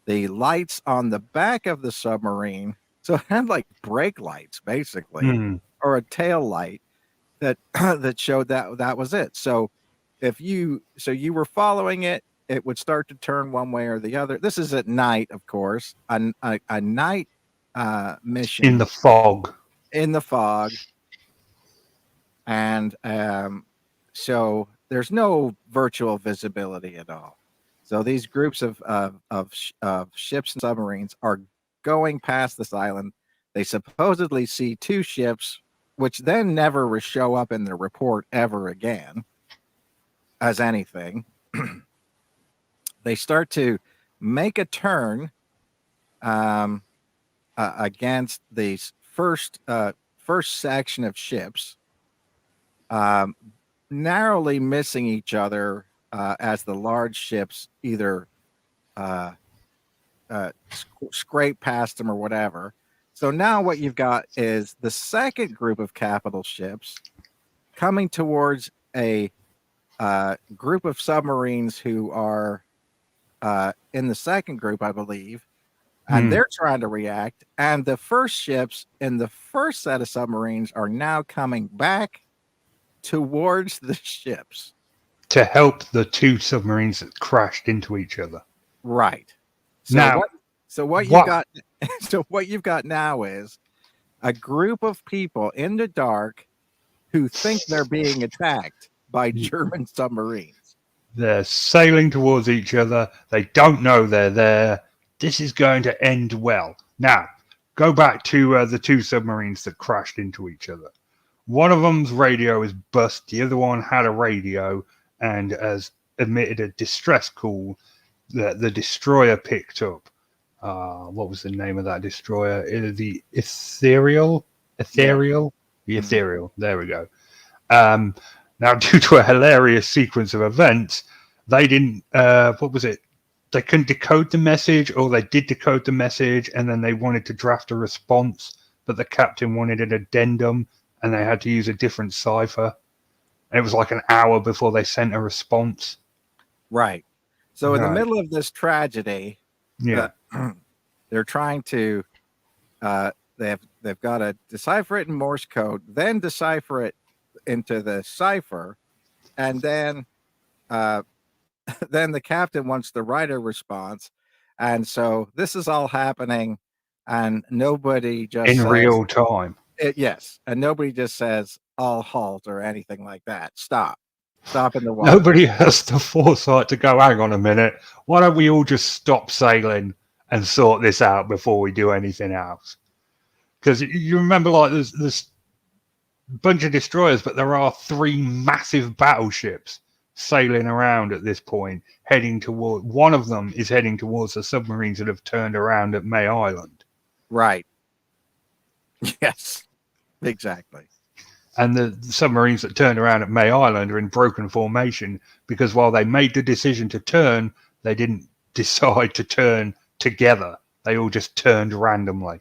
the lights on the back of the submarine, so it had like brake lights basically, or a tail light that that showed that was it. So you were following it, it would start to turn one way or the other. This is at night, of course, a night mission In the fog. in the fog. And so there's no virtual visibility at all. So these groups of ships and submarines are going past this island. They supposedly see two ships, which then never show up in the report ever again as anything. They start to make a turn against the first section of ships, narrowly missing each other as the large ships either scrape past them or whatever. So now what you've got is the second group of capital ships coming towards a group of submarines who are in the second group, I believe, and they're trying to react. And the first ships in the first set of submarines are now coming back towards the ships to help the two submarines that crashed into each other. Right. So now, what you've got so what you've got now is a group of people in the dark who think they're being attacked by German submarines. They're sailing towards each other. They don't know they're there. This is going to end well. Now, go back to the two submarines that crashed into each other. One of them's radio is bust. The other one had a radio and has emitted a distress call that the destroyer picked up. What was the name of that destroyer? The Ethereal? The Ethereal. There we go. Now, due to a hilarious sequence of events, they didn't, what was it? They couldn't decode the message, or they did decode the message, and then they wanted to draft a response, but the captain wanted an addendum, and they had to use a different cipher. And it was like an hour before they sent a response. Right. So in the middle of this tragedy, they're trying to, they've got to decipher it in Morse code, then decipher it into the cipher, and then then the captain wants to write a response, and so this is all happening, and nobody just in real time. Yes, and nobody just says "all halt" or anything like that. Stop in the water. Nobody has the foresight to go, hang on a minute, why don't we all just stop sailing and sort this out before we do anything else? Because you remember, like, there's a bunch of destroyers, but there are three massive battleships sailing around at this point, heading toward, one of them is heading towards the submarines that have turned around at May Island. Right. Yes, exactly. And the submarines that turned around at May Island are in broken formation because while they made the decision to turn, they didn't decide to turn together. They all just turned randomly,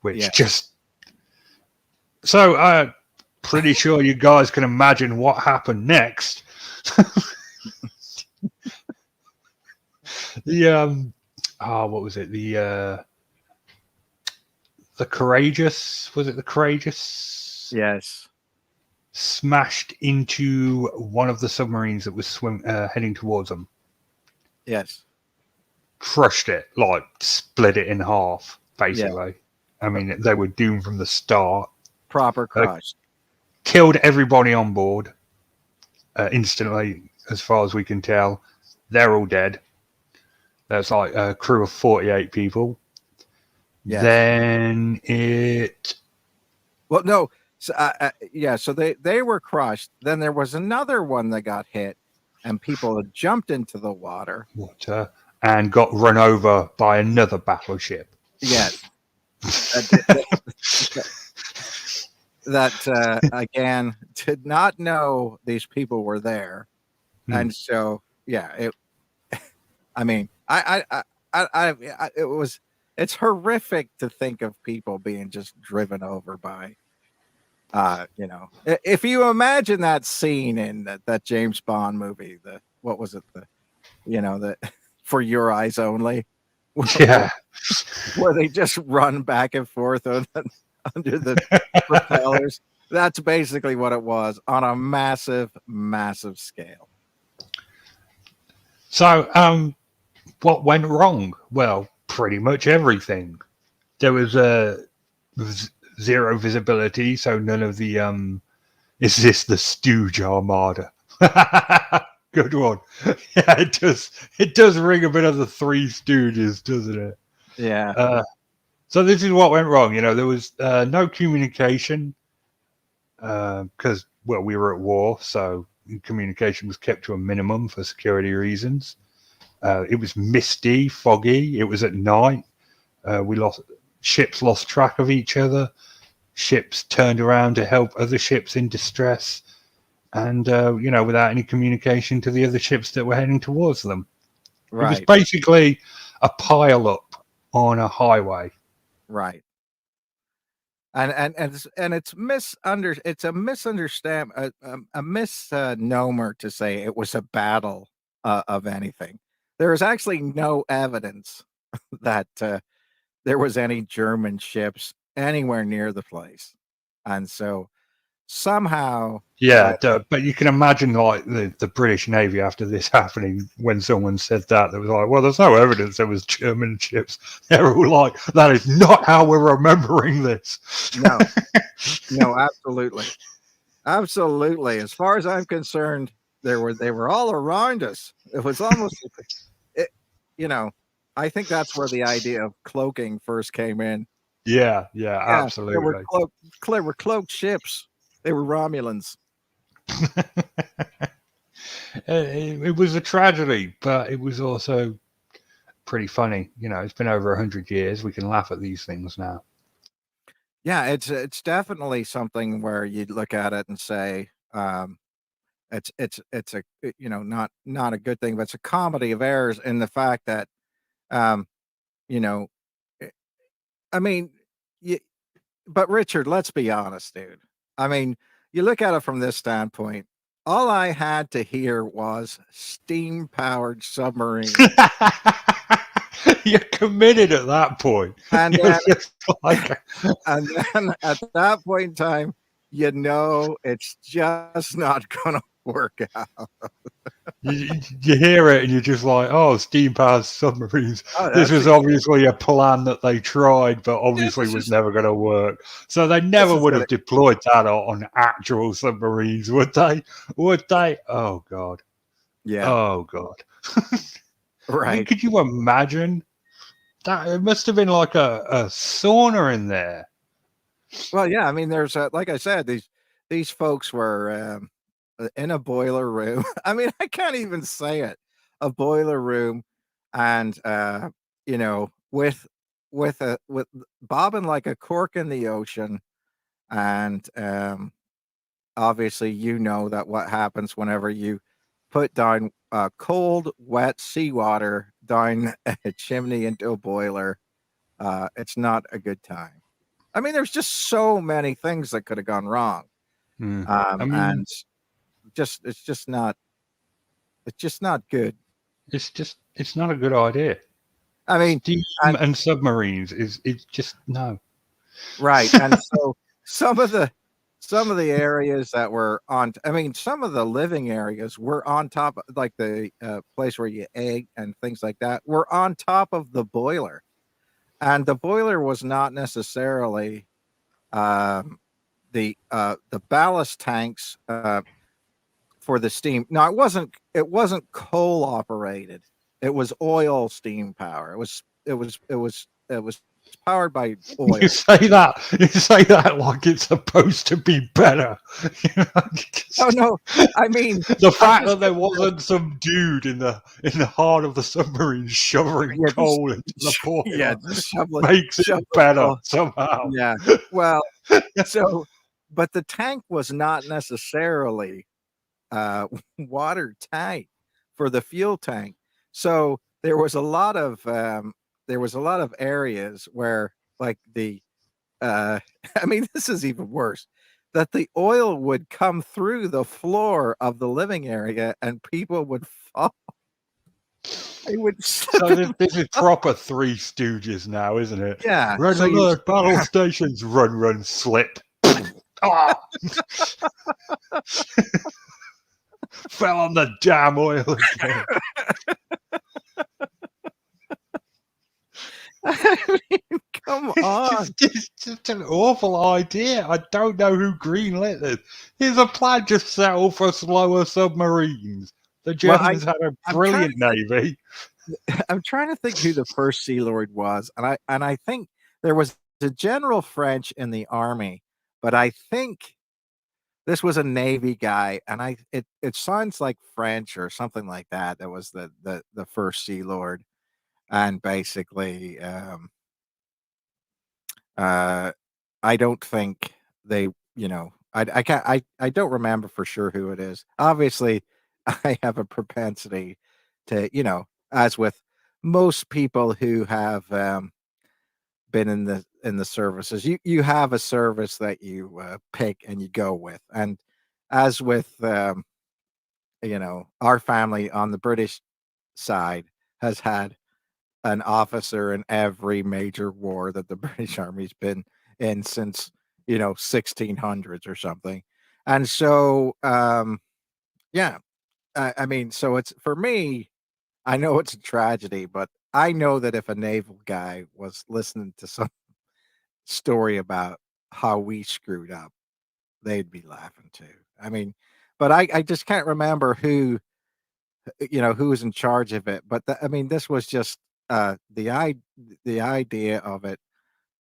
which just... So pretty sure you guys can imagine what happened next. What was it? The Courageous, was it the Courageous? Yes. Smashed into one of the submarines that was heading towards them. Yes. Crushed it, like split it in half, basically. I mean, they were doomed from the start. Proper crushed. Killed everybody on board instantly, as far as we can tell. They're all dead. That's like a crew of 48 people. Yes. Then it. Well, no. So, yeah, so they were crushed. Then there was another one that got hit, and people had jumped into the water And got run over by another battleship. Yes. That again did not know these people were there, and so yeah, it. I mean, it's horrific to think of people being just driven over by. If you imagine that scene in that James Bond movie, what was it? The For Your Eyes Only. Yeah. Where they just run back and forth under the propellers. That's basically what it was on a massive, massive scale. So, what went wrong? Well, pretty much everything. There was zero visibility, so none of the is this the Stooge Armada? Good one. Yeah, it does. It does ring a bit of the Three Stooges, doesn't it? Yeah. So this is what went wrong. There was no communication because we were at war, so communication was kept to a minimum for security reasons. It was misty, foggy. It was at night. Ships lost track of each other. Ships turned around to help other ships in distress, and without any communication to the other ships that were heading towards them. Right. It was basically a pile up on a highway. Right. And it's a misunderstanding, a misnomer to say it was a battle of anything. There is actually no evidence that there was any German ships anywhere near the place, and so somehow, but you can imagine like the British Navy after this happening, when someone said that, there was like, well, there's no evidence there was German ships. They're all like, that is not how we're remembering this. No, absolutely. As far as I'm concerned, they were all around us. It was almost, I think that's where the idea of cloaking first came in. Yeah, absolutely. They were cloaked ships. They were Romulans. It was a tragedy, but it was also pretty funny. It's been over 100 years. We can laugh at these things now. Yeah, it's definitely something where you look at it and say, it's a not a good thing, but it's a comedy of errors in the fact that, I mean, but Richard, let's be honest, dude. I mean, you look at it from this standpoint. All I had to hear was steam-powered submarine. You're committed at that point. And then, and then at that point in time, it's just not going to work out. You hear it and you're just like, oh, steam-powered submarines. This was obviously a plan that they tried, but obviously was never going to work. So they never would have deployed that on actual submarines, would they? Would they? Oh, God. Yeah. Oh, God. Right. I mean, could you imagine? That it must have been like a sauna in there. Well, yeah. I mean, there's like I said, these folks were in a boiler room. I mean, I can't even say it. A boiler room, and with bobbing like a cork in the ocean, and obviously that what happens whenever you put down cold, wet seawater down a chimney into a boiler. It's not a good time. I mean, there's just so many things that could have gone wrong. And it's just not good. It's not a good idea. I mean, steam and submarines it's just no. Right. And so some of the areas that were some of the living areas were on top, like the place where you egg and things like that, were on top of the boiler. and the boiler was not necessarily um, the ballast tanks for the steam. No, it wasn't coal operated. It was oil steam power. It was powered by You oil. say that. You say that like it's supposed to be better. You know, Oh no, I mean the I'm fact just that there wasn't some dude in the heart of the submarine shoveling yeah, just coal into the yeah, boiler just shovel it, makes it shovel it better full. somehow. Yeah. Well, so but the tank was not necessarily uh, watertight for the fuel tank. So there was a lot of areas where like I mean this is even worse that the oil would come through the floor of the living area and people would fall. They would slip So this, and this is proper Three Stooges now, isn't it? yeah. Red So you alert! Battle stations! Run, run, slip. Ah! Fell on the damn oil again. I mean, come on. It's just an awful idea. I don't know who greenlit this. Here's a plan to settle for slower submarines. The Well, Germans had a I'm trying brilliant navy. I'm trying to think who the first Sea Lord was, and I think there was a General French in the army, but I think this was a Navy guy, and it sounds like French or something like that. That was the first Sea Lord, and basically, uh, I don't think they, I can't, I don't remember for sure who it is. Obviously, I have a propensity to, as with most people who have been in the services, you have a service that you pick and you go with, and as with our family on the British side has had an officer in every major war that the British Army's been in since 1600s or something. And so yeah, I mean, so it's for me, I know it's a tragedy, but I know that if a naval guy was listening to some story about how we screwed up, they'd be laughing too. I mean, but I just can't remember who was in charge of it. But I mean, this was just the idea of it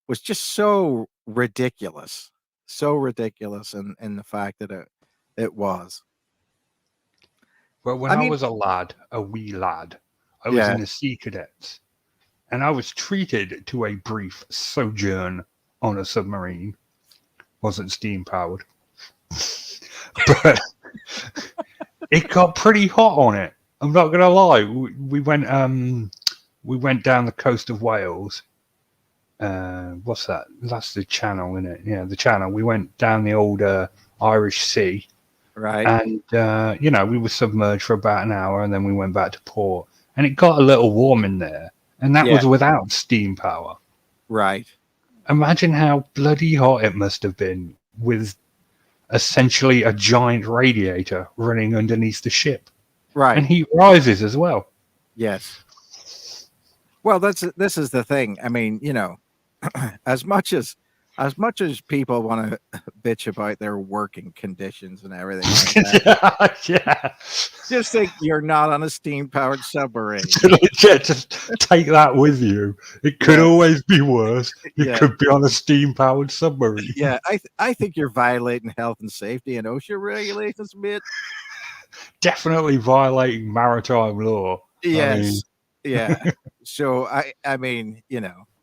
was just so ridiculous, in the fact that it was. Well, when I I mean, was a lad, a wee lad, I was yeah, in the Sea Cadets, and I was treated to a brief sojourn on a submarine. Wasn't steam powered, but it got pretty hot on it. I'm not gonna lie. We went down the coast of Wales. What's that? That's the Channel, isn't it? Yeah, the Channel. We went down the old Irish Sea, right, and we were submerged for about an hour, and then we went back to port, and it got a little warm in there, and that yeah, was without steam power. right, Imagine how bloody hot it must have been with essentially a giant radiator running underneath the ship, and right. heat rises as well. Yes. Well, this is the thing. I mean, as much as people want to bitch about their working conditions and everything like that, Yeah, yeah. just think you're not on a steam powered submarine. Yeah, just take that with you. It could Yeah, always be worse. You yeah, could be on a steam-powered submarine. yeah. I think you're violating health and safety and OSHA regulations, mate. Definitely violating maritime law. I mean, Yes, yeah. So I mean,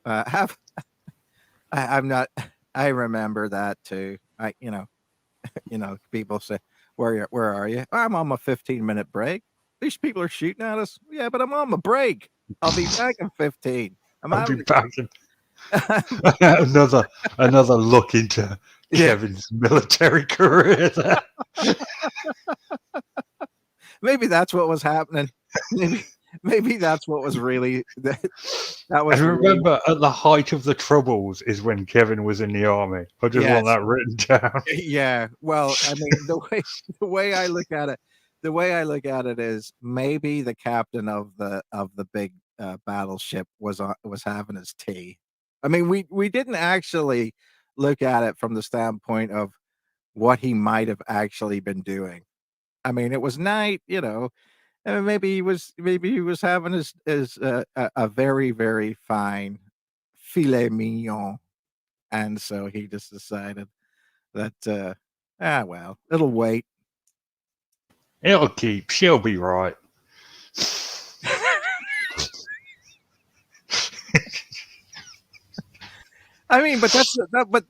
have I'm not. I remember that too. People say, where are you? I'm on my 15-minute break. These people are shooting at us. Yeah, but I'm on my break. I'll be back in 15. I'm I'll be having back in another look into yeah, Kevin's military career there. maybe that's what was happening. Maybe that's what was really that And was really remember, at the height of the Troubles is when Kevin was in the army. I just want yes. that written down. Yeah. Well, I mean, the way I look at it, is maybe the captain of the big battleship was having his tea I mean, we didn't actually look at it from the standpoint of what he might have actually been doing. I mean, it was night, and maybe he was having a very very fine filet mignon, and so he just decided that well, it'll wait. It'll keep. She'll be right. I mean, but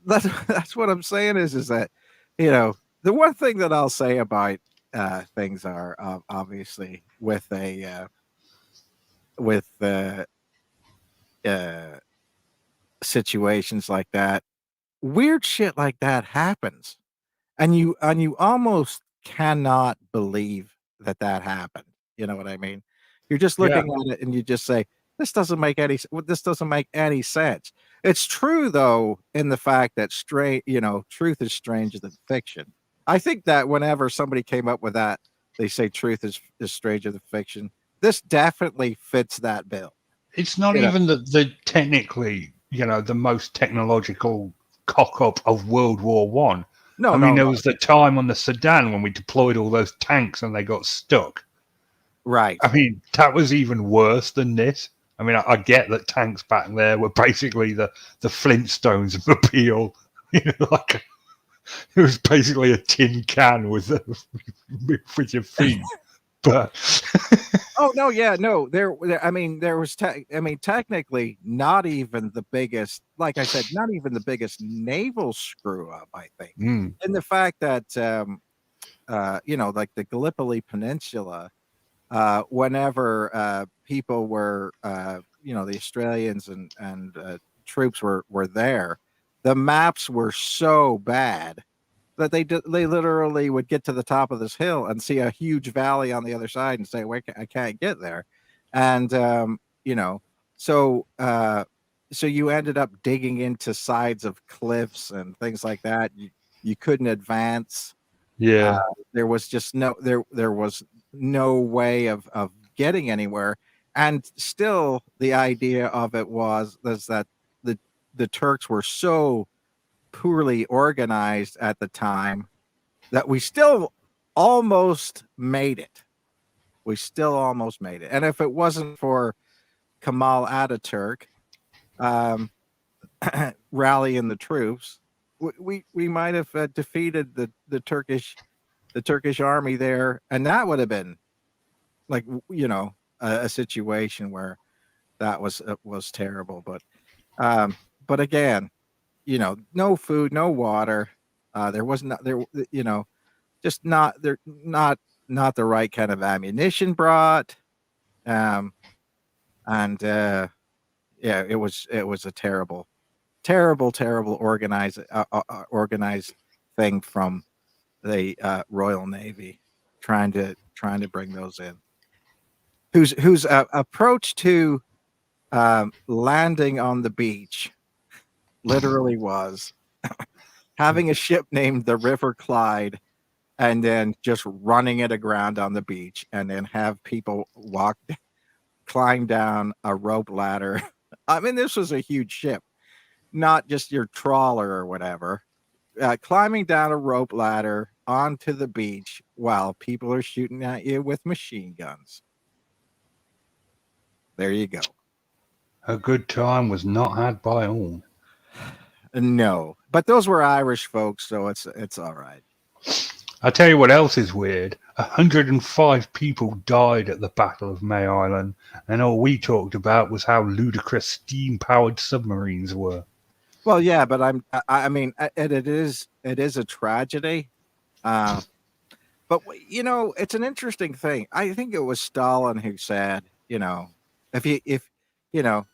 that's what I'm saying is that the one thing that I'll say about things are obviously with uh, situations like that, weird shit like that happens, and you almost cannot believe that that happened. You know what I mean? You're just Yeah. looking at it and you just say, this doesn't make any sense. It's true though, in the fact that truth is stranger than fiction. I think that whenever somebody came up with that, they say truth is stranger than fiction. This definitely fits that bill. It's not You know, even the technically, the most technological cock up of World War One. I no, mean, no, there no, was the time on the Sudan when we deployed all those tanks and they got stuck. right. I mean, that was even worse than this. I mean, I get that tanks back there were basically the Flintstones of appeal. Like it was basically a tin can with your feet. But Oh no, yeah, no. I mean, technically, not even the biggest. Like I said, not even the biggest naval screw up. I think, mm, and the fact that like the Gallipoli Peninsula, whenever people were, the Australians and troops were there, the maps were so bad that they literally would get to the top of this hill and see a huge valley on the other side and say, "Wait, I can't get there," and so so you ended up digging into sides of cliffs and things like that. You couldn't advance. Uh, yeah, there was no way of getting anywhere, and still the idea of it was that the the Turks were so poorly organized at the time that we still almost made it. We still almost made it. And if it wasn't for Kemal Ataturk um, rallying the troops, we might have defeated the Turkish army there, and that would have been like a situation where that was terrible. But again, no food, no water. There was not there. Just not they're not the right kind of ammunition brought. Um, and yeah, it was a terrible, terrible, terrible organized thing from the Royal Navy trying to bring those in. Whose approach to landing on the beach literally was having a ship named the River Clyde and then just running it aground on the beach and then have people climb down a rope ladder. I mean, this was a huge ship, not just your trawler or whatever. Climbing down a rope ladder onto the beach while people are shooting at you with machine guns. There you go. a good time was not had by all. No, but those were Irish folks, so it's all right. I tell you what else is weird. 105 people died at the Battle of May Island, and all we talked about was how ludicrous steam-powered submarines were. Well, yeah, but I mean, it is a tragedy. Uh, but it's an interesting thing. I think it was Stalin who said, if you if you know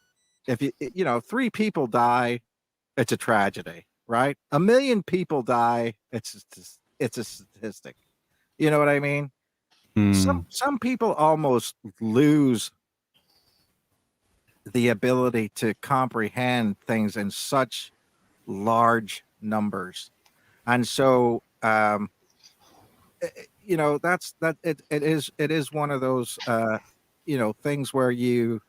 if three people die, it's a tragedy, right? A million people die, it's a statistic. You know what I mean? Hmm. Some people almost lose the ability to comprehend things in such large numbers, and so it is one of those things where you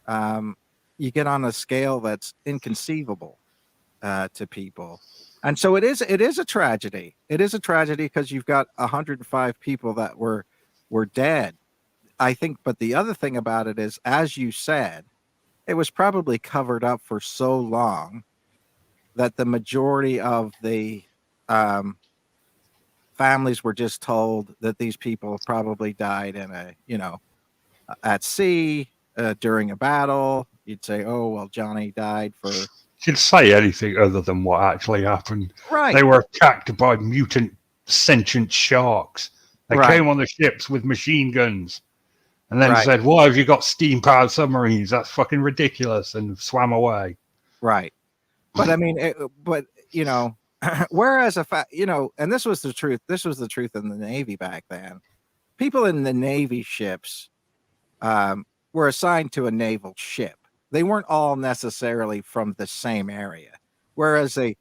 um you get on a scale that's inconceivable to people. And so it is a tragedy. It is a tragedy because you've got 105 people that were dead. I think, but the other thing about it is, as you said, it was probably covered up for so long that the majority of the um, families were just told that these people probably died in a, at sea during a battle. You'd say, oh, well, Johnny died for. You'd say anything other than what actually happened. Right, They were attacked by mutant sentient sharks. They right, came on the ships with machine guns and then right, said, "Why have you got steam-powered submarines? That's fucking ridiculous," and swam away. right. But I mean, but whereas and this was the truth. This was the truth in the Navy back then. People in the Navy ships were assigned to a naval ship. They weren't all necessarily from the same area. Whereas the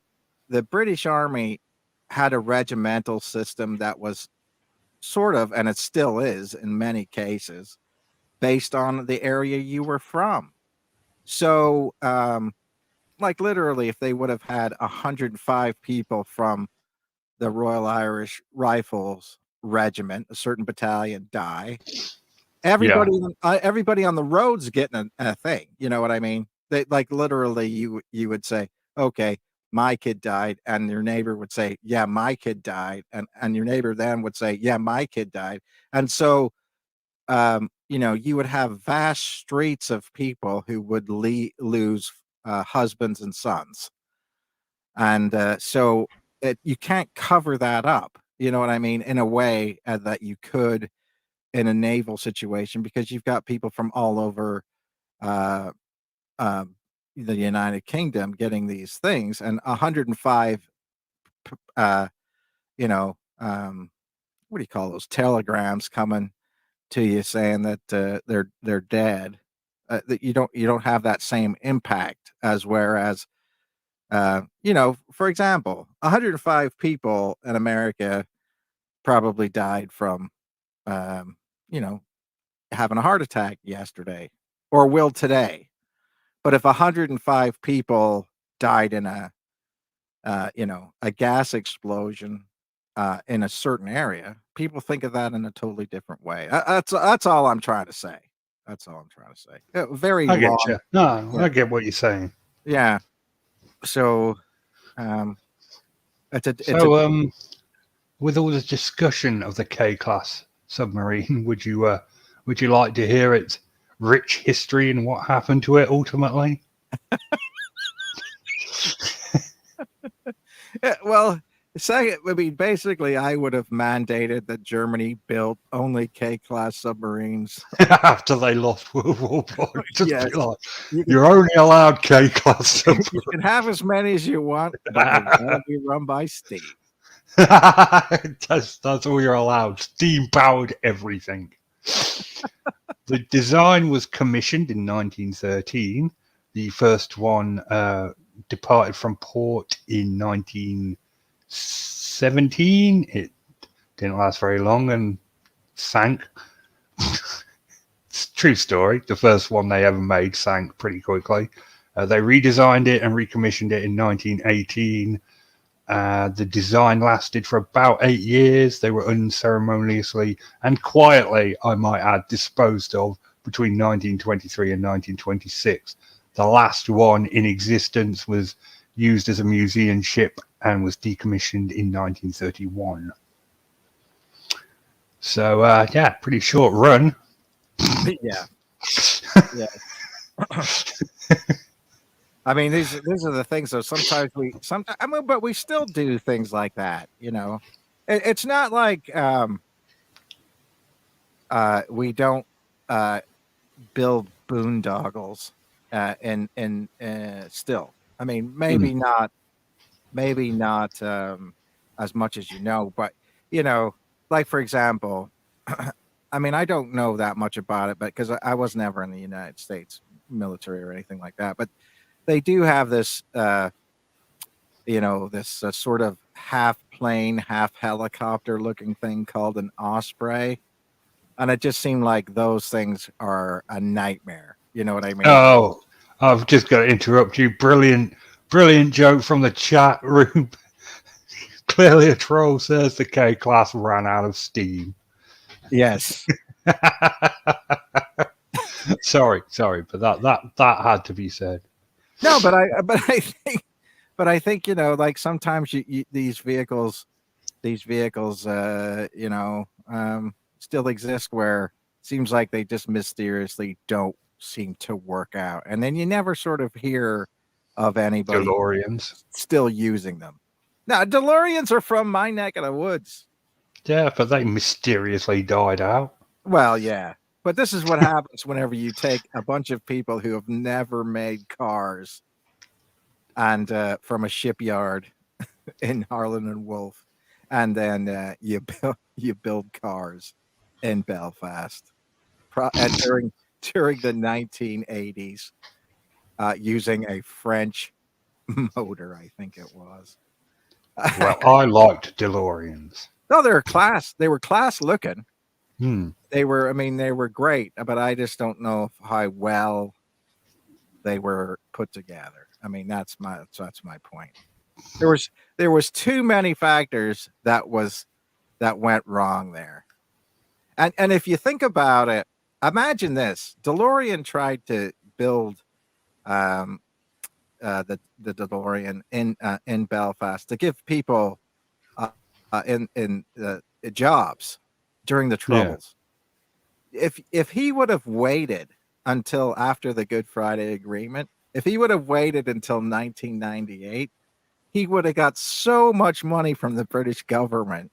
British Army had a regimental system that was sort of, and it still is in many cases, based on the area you were from. So, like literally, if they would have had 105 people from the Royal Irish Rifles Regiment, a certain battalion, die, Yeah. everybody on the road's getting a thing. You know what I mean? They like literally, you would say, okay, my kid died, and your neighbor would say, yeah, my kid died, and your neighbor then would say, yeah, my kid died, and so you would have vast streets of people who would lose husbands and sons, and so you can't cover that up. You know what I mean? In a way that you could in a naval situation, because you've got people from all over uh, uh, the United Kingdom getting these things, and 105, uh, you know, what do you call those telegrams coming to you saying that they're dead. That you don't have that same impact as whereas for example, 105 people in America probably died from um, you know having a heart attack yesterday or will today. But if 105 people died in a gas explosion in a certain area, people think of that in a totally different way. That's all I'm trying to say. That's all I'm trying to say. Very I get long. you. No, Yeah. I get what you're saying. Yeah. So um, it's a So, with all the discussion of the K-Class submarine, would you like to hear its rich history and what happened to it ultimately? well. Second, I mean, basically, I would have mandated that Germany built only K-class submarines. After they lost World War One, just Yes, be like, you can you're only allowed K-Class you can have as many as you want, but they've submarines. got to be run by steam. That's all you're allowed. Steam powered everything. The design was commissioned in 1913. The first one departed from port in 1917. It didn't last very long and sank. It's a true story. The first one they ever made sank pretty quickly. They redesigned it and recommissioned it in 1918. The design lasted for about 8 years. They were unceremoniously and quietly, I might add, disposed of between 1923 and 1926. The last one in existence was used as a museum ship and was decommissioned in 1931. So, yeah, pretty short run. Yeah, yeah. I mean, these are the things. So sometimes I mean, but we still do things like that. It's not like we don't uh, build boondoggles and still. I mean, Mm. maybe not as much as but you know, like for example, I mean, I don't know that much about it, but because I was never in the United States military or anything like that, but they do have this sort of half plane, half helicopter looking thing called an osprey, and it just seemed like those things are a nightmare. You know what I mean? Oh, I've just got to interrupt you. Brilliant, brilliant joke from the chat room. Clearly a troll says the K-Class ran out of steam. Yes. sorry, but that had to be said. No, but I think like sometimes these vehicles, still exist where it seems like they just mysteriously don't seem to work out, and then you never sort of hear of anybody DeLoreans. still using them. Now, DeLoreans are from my neck of the woods. Yeah, but they mysteriously died out. Well, yeah, but this is what happens whenever you take a bunch of people who have never made cars and from a shipyard in Harlan and Wolff, and then you build cars in Belfast and during the 1980s using a French motor, I think it was. Well, I liked DeLoreans. No, they were class looking. Hmm. They were great, but I just don't know how well they were put together. I mean, that's my point. There was too many factors that went wrong there. And if you think about it, imagine this: DeLorean tried to build the DeLorean in Belfast to give people in jobs during the Troubles. Yeah. If he would have waited until after the Good Friday Agreement, if he would have waited until 1998, he would have got so much money from the British government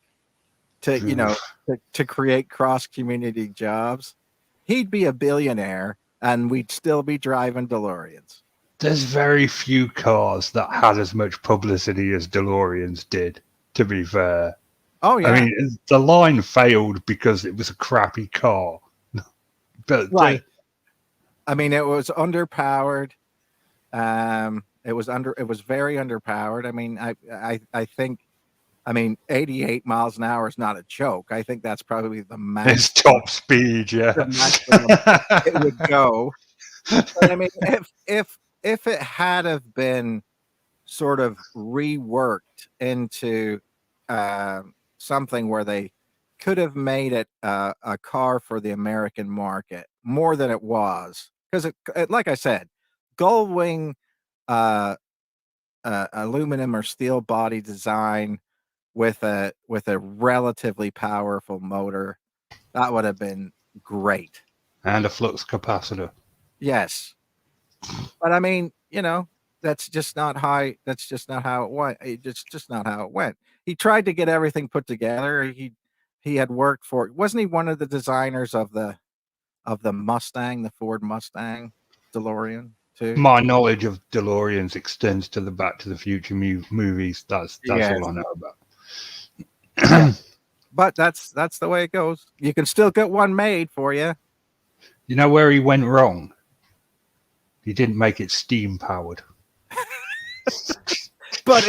to create cross community jobs. He'd be a billionaire, and we'd still be driving DeLoreans. There's very few cars that had as much publicity as DeLoreans did, to be fair. Oh, yeah. I mean, the line failed because it was a crappy car. But right. I mean, it was underpowered. It was very underpowered. I mean, I think 88 miles an hour is not a joke. I think that's probably the max. It's top speed, yeah. The maximum it would go. But I mean, if it had have been sort of reworked into something where they could have made it a car for the American market more than it was, because like I said, gull wing aluminum or steel body design with a relatively powerful motor, that would have been great. And a flux capacitor. Yes. But I mean, that's just not how it went. It's just not how it went. He tried to get everything put together. He had worked for, wasn't he one of the designers of the Mustang, the Ford Mustang DeLorean too? My knowledge of DeLoreans extends to the Back to the Future movies. That's all I know about. Yeah. But that's the way it goes. You can still get one made for you. You know where he went wrong? He didn't make it steam powered. But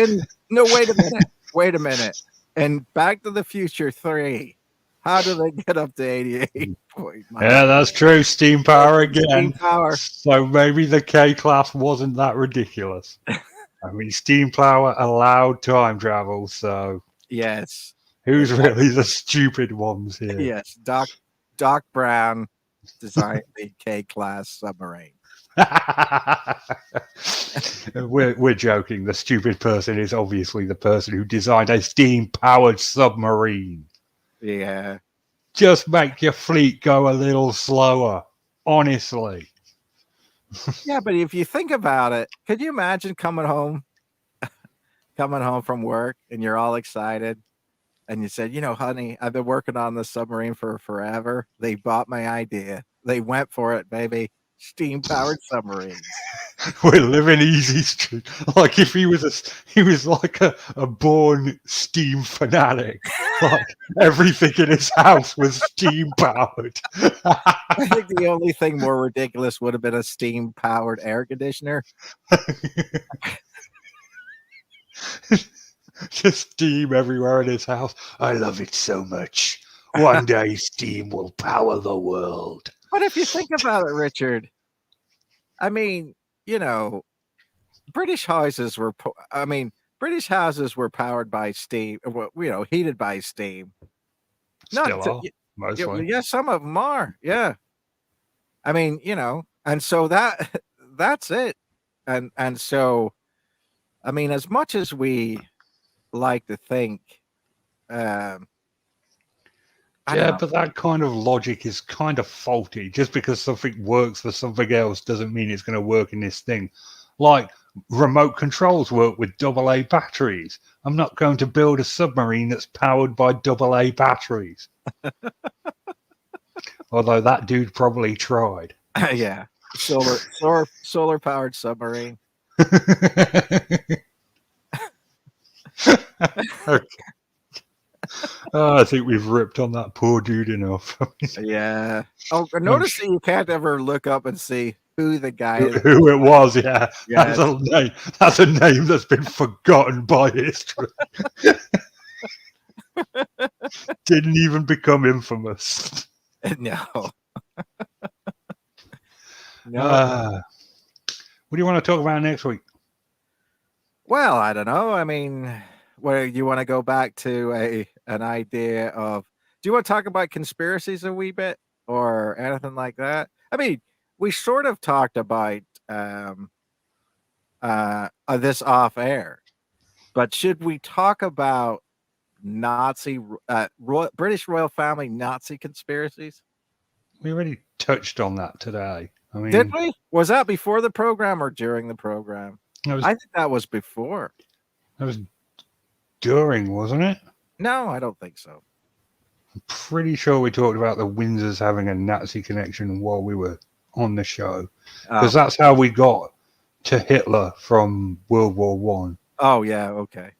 wait a minute. In Back to the Future 3, how do they get up to 88? Yeah, that's true. Steam power again. Steam power. So maybe the K-Class wasn't that ridiculous. I mean, steam power allowed time travel, so... Yes. Who's really the stupid ones here? Yes, Doc Brown designed the K-Class submarine. We're joking. The stupid person is obviously the person who designed a steam-powered submarine. Yeah. Just make your fleet go a little slower, honestly. Yeah, but if you think about it, could you imagine coming home from work and you're all excited and you said, honey, I've been working on this submarine for forever. They bought my idea. They went for it, baby. Steam-powered submarines. We're living easy street. Like if he was like a born steam fanatic. Like everything in his house was steam powered. I think the only thing more ridiculous would have been a steam-powered air conditioner. Just steam everywhere in his house. I love it so much. One day steam will power the world. But if you think about it, Richard, I mean, you know, British houses were. I mean, British houses were powered by steam. Heated by steam. Not Still to, are, mostly. yeah, some of them are. Yeah, I mean, and so that that's it. And so, I mean, as much as we like to think, um, I don't Yeah, know. but that kind of logic is kind of faulty. Just because something works for something else doesn't mean it's going to work in this thing. Like remote controls work with AA batteries. I'm not going to build a submarine that's powered by AA batteries. Although that dude probably tried. Yeah, solar powered submarine. Okay. I think we've ripped on that poor dude enough. Yeah. Oh, I'm notice that you can't ever look up and see who the guy is. who it was, yeah. Yeah, That's a name that's been forgotten by history. Didn't even become infamous. no, no. What do you want to talk about next week? Well, I don't know. I mean, where you want to go back to an idea of? Do you want to talk about conspiracies a wee bit or anything like that? I mean, we sort of talked about this off air, but should we talk about Nazi British royal family Nazi conspiracies? We already touched on that today. I Did mean, we? Was that before the program or during the program? that was I think that was before. that was during, wasn't it? No, I don't think so. Pretty sure we talked about the Windsors having a Nazi connection while we were on the show, because that's how we got to Hitler from World War One. Oh yeah, okay.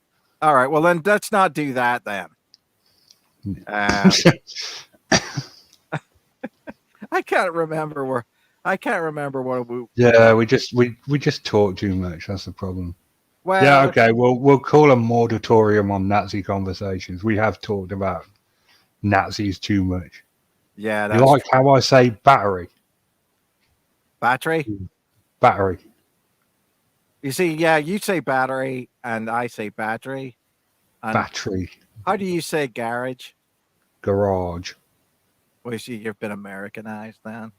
All right. Well, then let's not do that then. I can't remember where. I can't remember what we. Yeah, we just talk too much. That's the problem. Well, Yeah, okay. We'll call a moratorium on Nazi conversations. We have talked about Nazis too much. yeah, You that's like how I say battery? battery. Battery. You see, yeah, you say battery and I say battery. And Battery. how do you say garage? Garage. Well, you see, you've been Americanized then.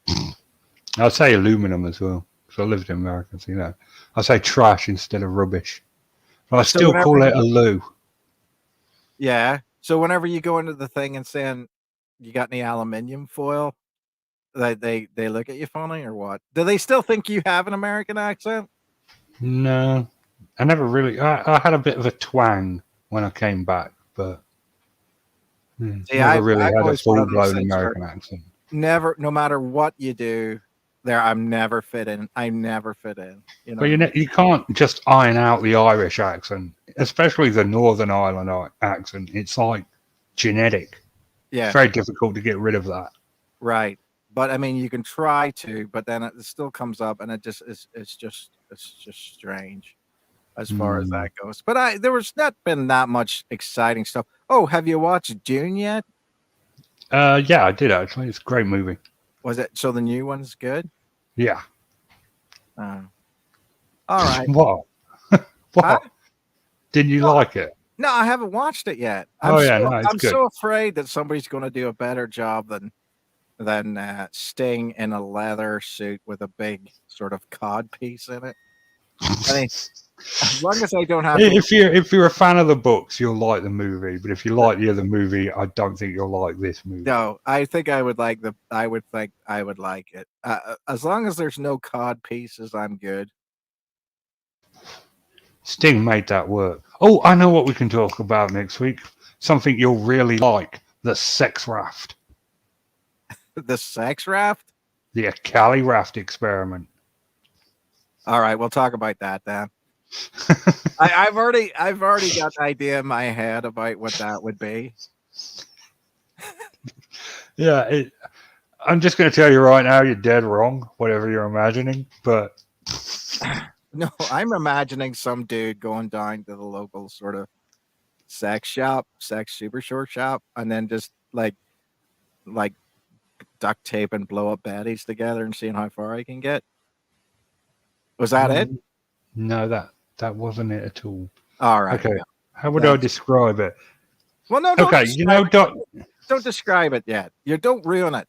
I'll say aluminum as well, because I lived in America, so I say trash instead of rubbish. But I So still whenever call it a loo. Yeah. So whenever you go into the thing and saying you got any aluminium foil, they look at you funny or what? Do they still think you have an American accent? No, I never really. I had a bit of a twang when I came back, but See, never really I'm had a always one full of those blown things where American accent. never, no matter what you do, I'm never fit in. I never fit in. You know. But you can't just iron out the Irish accent, especially the Northern Ireland accent. It's like genetic. Yeah. It's very difficult to get rid of that. Right. But I mean, you can try to, but then it still comes up, and it just is. It's just strange as far as that goes. But there was not been that much exciting stuff. Oh, have you watched Dune yet? Yeah, I did actually. It's a great movie. Was it so the new one's good? Yeah. All right. What? What? Huh? Didn't you like it? No, I haven't watched it yet. No, it's I'm good. so afraid that somebody's going to do a better job than Sting in a leather suit with a big sort of cod piece in it. I mean, as long as I don't have to. If you're a fan of the books, you'll like the movie. But if you like the other movie, I don't think you'll like this movie. No, I think I would like I would think I would like it. As long as there's no cod pieces, I'm good. Sting made that work. Oh, I know what we can talk about next week. Something you'll really like: the sex raft, The sex raft. the Akali raft experiment. All right, we'll talk about that then. I've already got an idea in my head about what that would be. Yeah, I'm just going to tell you right now, you're dead wrong, whatever you're imagining. But No, I'm imagining some dude going down to the local sort of sex super short shop, and then just like duct tape and blow up baddies together and seeing how far I can get. Was that it? No, that wasn't it at all. All right. Okay. Yeah. How would I describe it? Well, no, don't Okay, don't describe it yet. You don't ruin it.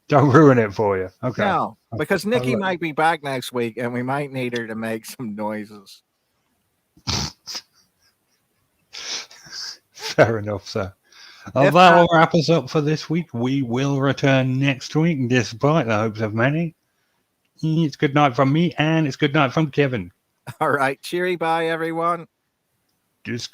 don't ruin it for you. Okay. No, because Nikki I'll- might be back next week, and we might need her to make some noises. Fair enough, sir. If That not- will wrap us up for this week. We will return next week, despite the hopes of many. It's good night from me, and it's good night from Kevin. All right. Cheery bye, everyone. Just